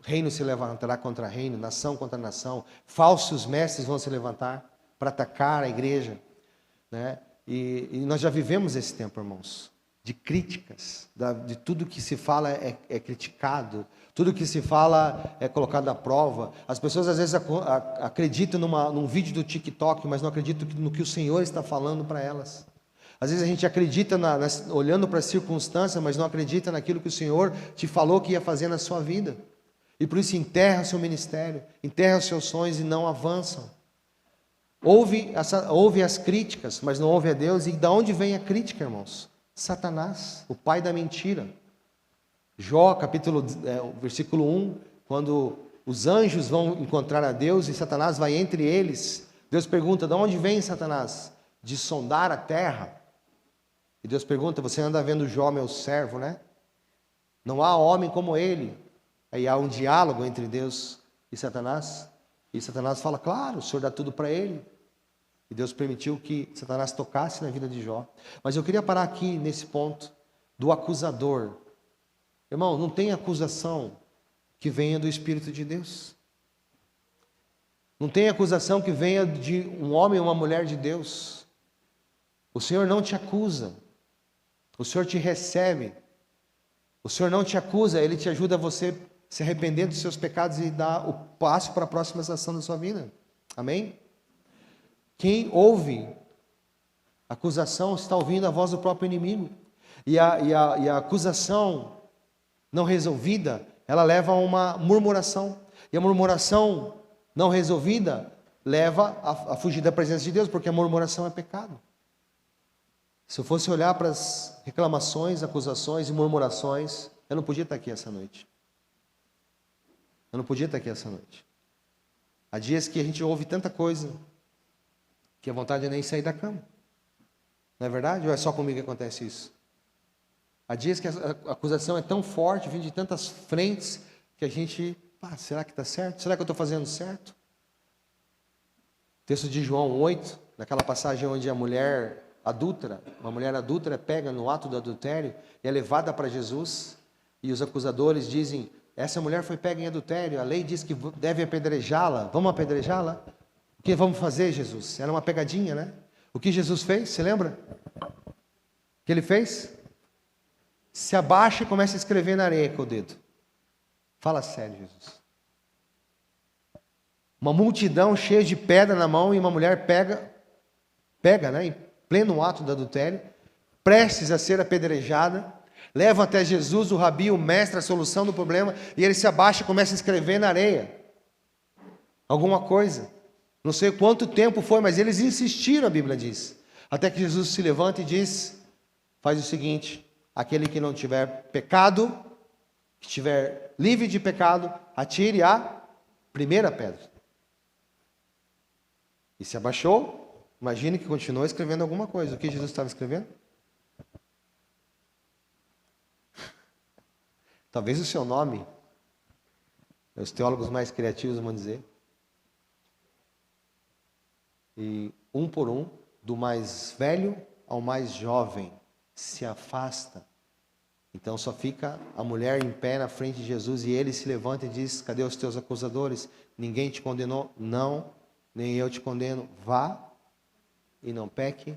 reino se levantará contra reino, nação contra nação, falsos mestres vão se levantar para atacar a igreja, né? E nós já vivemos esse tempo, irmãos, de críticas, de tudo que se fala é criticado, tudo que se fala é colocado à prova. As pessoas às vezes acreditam num vídeo do TikTok, mas não acreditam no que o Senhor está falando para elas. Às vezes a gente acredita olhando para as circunstâncias, mas não acredita naquilo que o Senhor te falou que ia fazer na sua vida. E por isso enterra o seu ministério, enterra os seus sonhos e não avançam. Ouve as críticas, mas não ouve a Deus. E da onde vem a crítica, irmãos? Satanás, o pai da mentira. Jó, versículo 1, quando os anjos vão encontrar a Deus e Satanás vai entre eles, Deus pergunta, de onde vem Satanás? De sondar a terra. E Deus pergunta, você anda vendo Jó, meu servo, né? Não há homem como ele. Aí há um diálogo entre Deus e Satanás. E Satanás fala, claro, o Senhor dá tudo para ele. E Deus permitiu que Satanás tocasse na vida de Jó. Mas eu queria parar aqui nesse ponto do acusador. Irmão, não tem acusação que venha do Espírito de Deus. Não tem acusação que venha de um homem ou uma mulher de Deus. O Senhor não te acusa. O Senhor te recebe. O Senhor não te acusa, Ele te ajuda a você se arrepender dos seus pecados e dar o passo para a próxima estação da sua vida. Amém? Quem ouve acusação está ouvindo a voz do próprio inimigo. E a acusação não resolvida, ela leva a uma murmuração. E a murmuração não resolvida leva a fugir da presença de Deus, porque a murmuração é pecado. Se eu fosse olhar para as reclamações, acusações e murmurações, eu não podia estar aqui essa noite. Eu não podia estar aqui essa noite. Há dias que a gente ouve tanta coisa que a vontade é nem sair da cama. Não é verdade? Ou é só comigo que acontece isso? Há dias que a acusação é tão forte, vem de tantas frentes, que a gente, será que está certo? Será que eu estou fazendo certo? Texto de João 8, naquela passagem onde uma mulher adúltera é pega no ato do adultério e é levada para Jesus, e os acusadores dizem, essa mulher foi pega em adultério, a lei diz que deve apedrejá-la, vamos apedrejá-la? O que vamos fazer, Jesus? Era uma pegadinha, né? O que Jesus fez, você lembra? O que ele fez? Se abaixa e começa a escrever na areia com o dedo. Fala sério, Jesus. Uma multidão cheia de pedra na mão e uma mulher pega, né, em pleno ato do adultério, prestes a ser apedrejada, levam até Jesus, o rabi, o mestre, a solução do problema, e ele se abaixa e começa a escrever na areia. Alguma coisa. Não sei quanto tempo foi, mas eles insistiram, a Bíblia diz. Até que Jesus se levanta e diz, faz o seguinte, aquele que não tiver pecado, que estiver livre de pecado, atire a primeira pedra. E se abaixou, imagine que continuou escrevendo alguma coisa. O que Jesus estava escrevendo? Talvez o seu nome, os teólogos mais criativos vão dizer. E um por um, do mais velho ao mais jovem, se afasta. Então só fica a mulher em pé na frente de Jesus e ele se levanta e diz, cadê os teus acusadores? Ninguém te condenou? Não, nem eu te condeno. Vá e não peque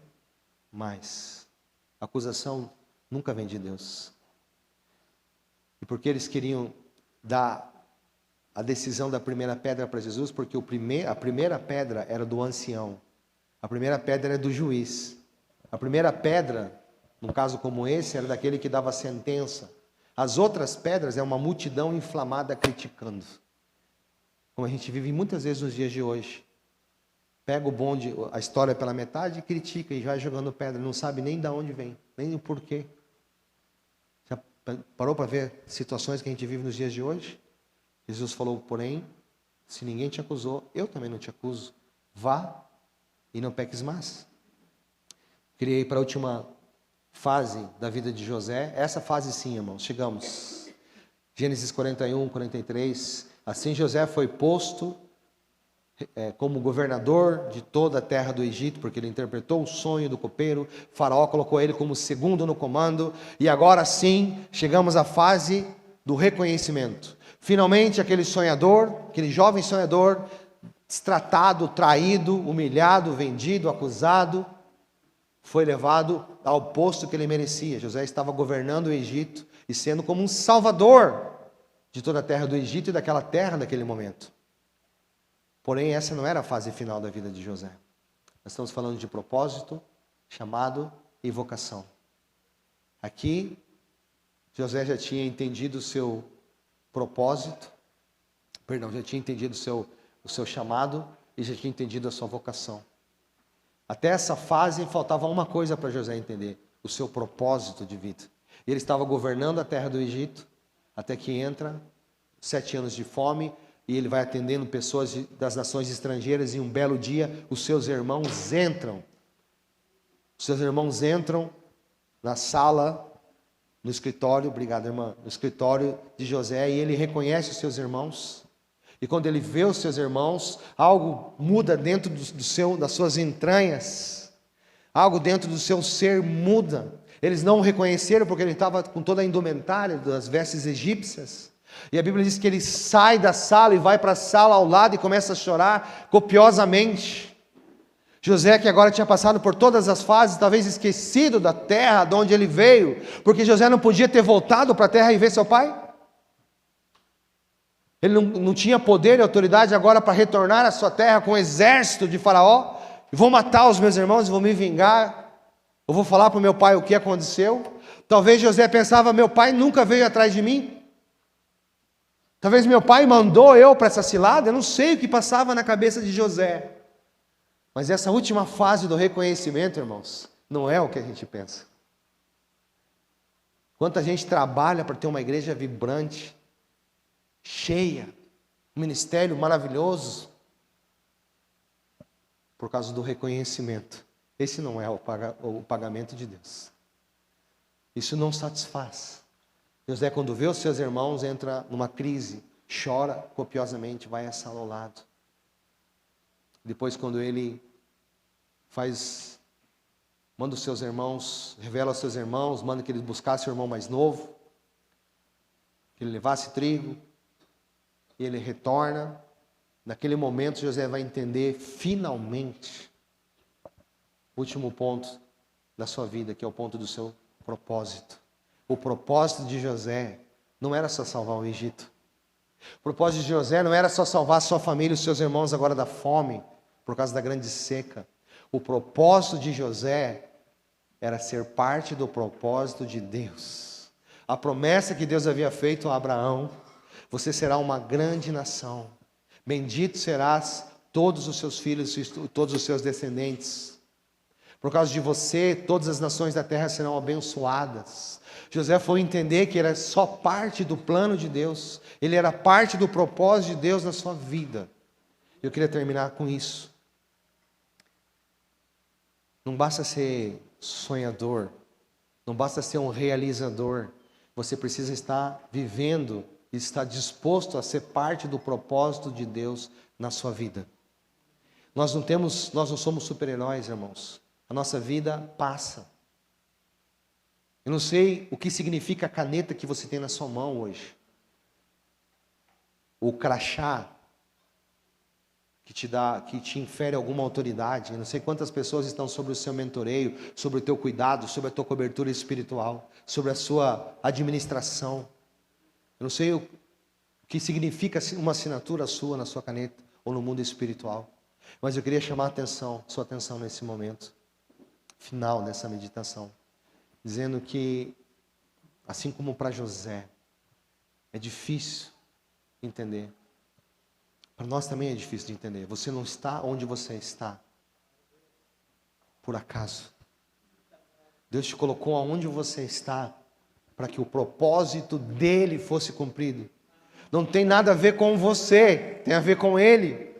mais. A acusação nunca vem de Deus. E porque eles queriam dar a decisão da primeira pedra para Jesus, porque a primeira pedra era do ancião. A primeira pedra era do juiz. A primeira pedra, num caso como esse, era daquele que dava a sentença. As outras pedras é uma multidão inflamada criticando. Como a gente vive muitas vezes nos dias de hoje. Pega o bonde, a história pela metade e critica e vai jogando pedra. Não sabe nem de onde vem, nem o porquê. Já parou para ver situações que a gente vive nos dias de hoje? Jesus falou, porém, se ninguém te acusou, eu também não te acuso. Vá e não peques mais. Queria ir para a última fase da vida de José. Essa fase sim, irmãos, chegamos. Gênesis 41, 43. Assim José foi posto como governador de toda a terra do Egito, porque ele interpretou o sonho do copeiro. Faraó colocou ele como segundo no comando. E agora sim, chegamos à fase do reconhecimento. Finalmente, aquele sonhador, aquele jovem sonhador, destratado, traído, humilhado, vendido, acusado, foi levado ao posto que ele merecia. José estava governando o Egito e sendo como um salvador de toda a terra do Egito e daquela terra naquele momento. Porém, essa não era a fase final da vida de José. Nós estamos falando de propósito, chamado e vocação. Aqui, José já tinha entendido o seu propósito, já tinha entendido o seu chamado e já tinha entendido a sua vocação. Até essa fase faltava uma coisa para José entender, o seu propósito de vida. Ele estava governando a terra do Egito, até que entra 7 anos de fome, e ele vai atendendo pessoas das nações estrangeiras, e um belo dia os seus irmãos entram. Os seus irmãos entram na sala, no escritório, obrigado irmã, no escritório de José, e ele reconhece os seus irmãos. E quando ele vê os seus irmãos, algo muda dentro das suas entranhas. Algo dentro do seu ser muda. Eles não o reconheceram porque ele estava com toda a indumentária das vestes egípcias. E a Bíblia diz que ele sai da sala e vai para a sala ao lado e começa a chorar copiosamente. José, que agora tinha passado por todas as fases, talvez esquecido da terra de onde ele veio, porque José não podia ter voltado para a terra e ver seu pai. Ele não tinha poder e autoridade agora para retornar à sua terra com o exército de Faraó. Vou matar os meus irmãos e vou me vingar. Eu vou falar para o meu pai o que aconteceu. Talvez José pensava, meu pai nunca veio atrás de mim. Talvez meu pai mandou eu para essa cilada. Eu não sei o que passava na cabeça de José. Mas essa última fase do reconhecimento, irmãos, não é o que a gente pensa. Quanta gente trabalha para ter uma igreja vibrante, cheia, um ministério maravilhoso, por causa do reconhecimento. Esse não é o pagamento de Deus. Isso não satisfaz. José, quando vê os seus irmãos, entra numa crise, chora copiosamente, vai a sala ao lado. Depois, quando ele manda os seus irmãos, revela aos seus irmãos, manda que ele buscasse o irmão mais novo, que ele levasse trigo, e ele retorna. Naquele momento, José vai entender finalmente o último ponto da sua vida, que é o ponto do seu propósito. O propósito de José não era só salvar o Egito. O propósito de José não era só salvar a sua família e os seus irmãos agora da fome, por causa da grande seca. O propósito de José era ser parte do propósito de Deus. A promessa que Deus havia feito a Abraão: você será uma grande nação. Bendito serás todos os seus filhos e todos os seus descendentes. Por causa de você, todas as nações da terra serão abençoadas. José foi entender que era só parte do plano de Deus. Ele era parte do propósito de Deus na sua vida. Eu queria terminar com isso. Não basta ser sonhador, não basta ser um realizador. Você precisa estar vivendo e estar disposto a ser parte do propósito de Deus na sua vida. Nós não somos super-heróis, irmãos. A nossa vida passa. Eu não sei o que significa a caneta que você tem na sua mão hoje. O crachá que te infere alguma autoridade. Eu não sei quantas pessoas estão sobre o seu mentoreio, sobre o teu cuidado, sobre a tua cobertura espiritual, sobre a sua administração. Eu não sei o que significa uma assinatura sua na sua caneta ou no mundo espiritual. Mas eu queria chamar sua atenção nesse momento final dessa meditação, dizendo que, assim como para José, é difícil entender. Para nós também é difícil de entender. Você não está onde você está por acaso. Deus te colocou aonde você está para que o propósito dele fosse cumprido. Não tem nada a ver com você, tem a ver com ele.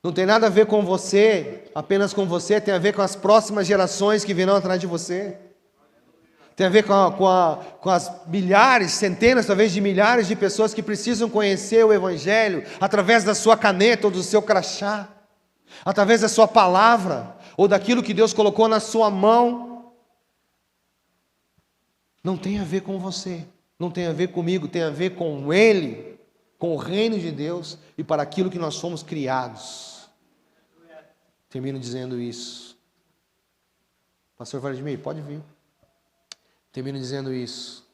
Não tem nada a ver com você, apenas com você, tem a ver com as próximas gerações que virão atrás de você. Tem a ver com as milhares, centenas, talvez de milhares de pessoas que precisam conhecer o Evangelho através da sua caneta ou do seu crachá, através da sua palavra ou daquilo que Deus colocou na sua mão. Não tem a ver com você, não tem a ver comigo, tem a ver com Ele, com o reino de Deus e para aquilo que nós fomos criados. Termino dizendo isso. Pastor Vladimir, pode vir. Termino dizendo isso.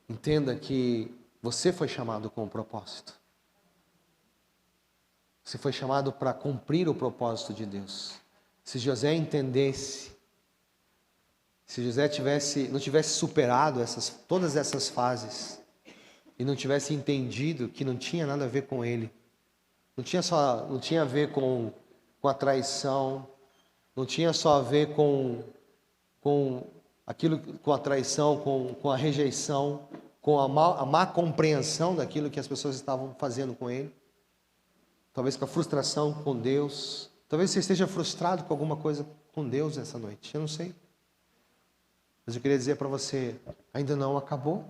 Entenda que você foi chamado com um propósito. Você foi chamado para cumprir o propósito de Deus. Se José entendesse, se José não tivesse superado todas essas fases, e não tivesse entendido que não tinha nada a ver com ele, não tinha a ver com a traição, não tinha só a ver com aquilo, com a traição, com a rejeição, com a má compreensão daquilo que as pessoas estavam fazendo com ele, talvez com a frustração com Deus. Talvez você esteja frustrado com alguma coisa com Deus essa noite, eu não sei. Mas eu queria dizer para você, ainda não acabou.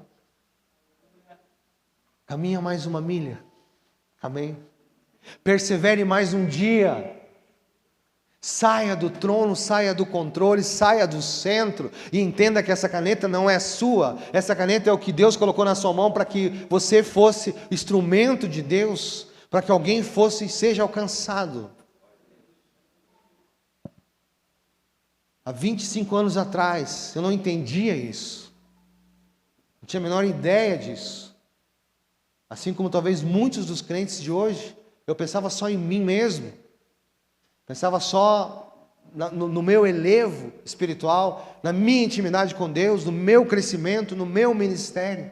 Caminha mais uma milha. Amém? Persevere mais um dia. Saia do trono, saia do controle, saia do centro e entenda que essa caneta não é sua. Essa caneta é o que Deus colocou na sua mão para que você fosse instrumento de Deus, para que alguém fosse e seja alcançado. Há 25 anos atrás, eu não entendia isso. Não tinha a menor ideia disso. Assim como talvez muitos dos crentes de hoje, eu pensava só em mim mesmo. Pensava só no meu elevo espiritual, na minha intimidade com Deus, no meu crescimento, no meu ministério.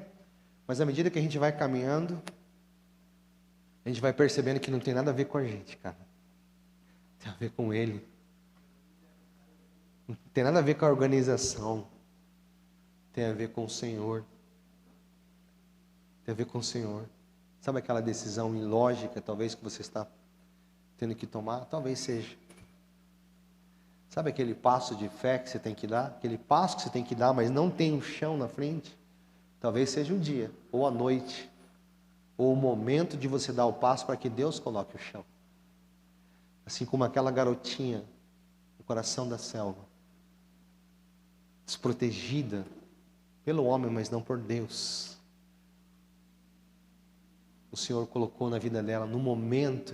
Mas à medida que a gente vai caminhando, a gente vai percebendo que não tem nada a ver com a gente, cara. Tem a ver com Ele. Não tem nada a ver com a organização. Tem a ver com o Senhor. Tem a ver com o Senhor. Sabe aquela decisão ilógica, talvez, que você está tendo que tomar? Talvez seja. Sabe aquele passo de fé que você tem que dar? Aquele passo que você tem que dar, mas não tem um chão na frente? Talvez seja o dia, ou a noite, ou o momento de você dar o passo para que Deus coloque o chão. Assim como aquela garotinha no coração da selva, desprotegida pelo homem, mas não por Deus. O Senhor colocou na vida dela, no momento que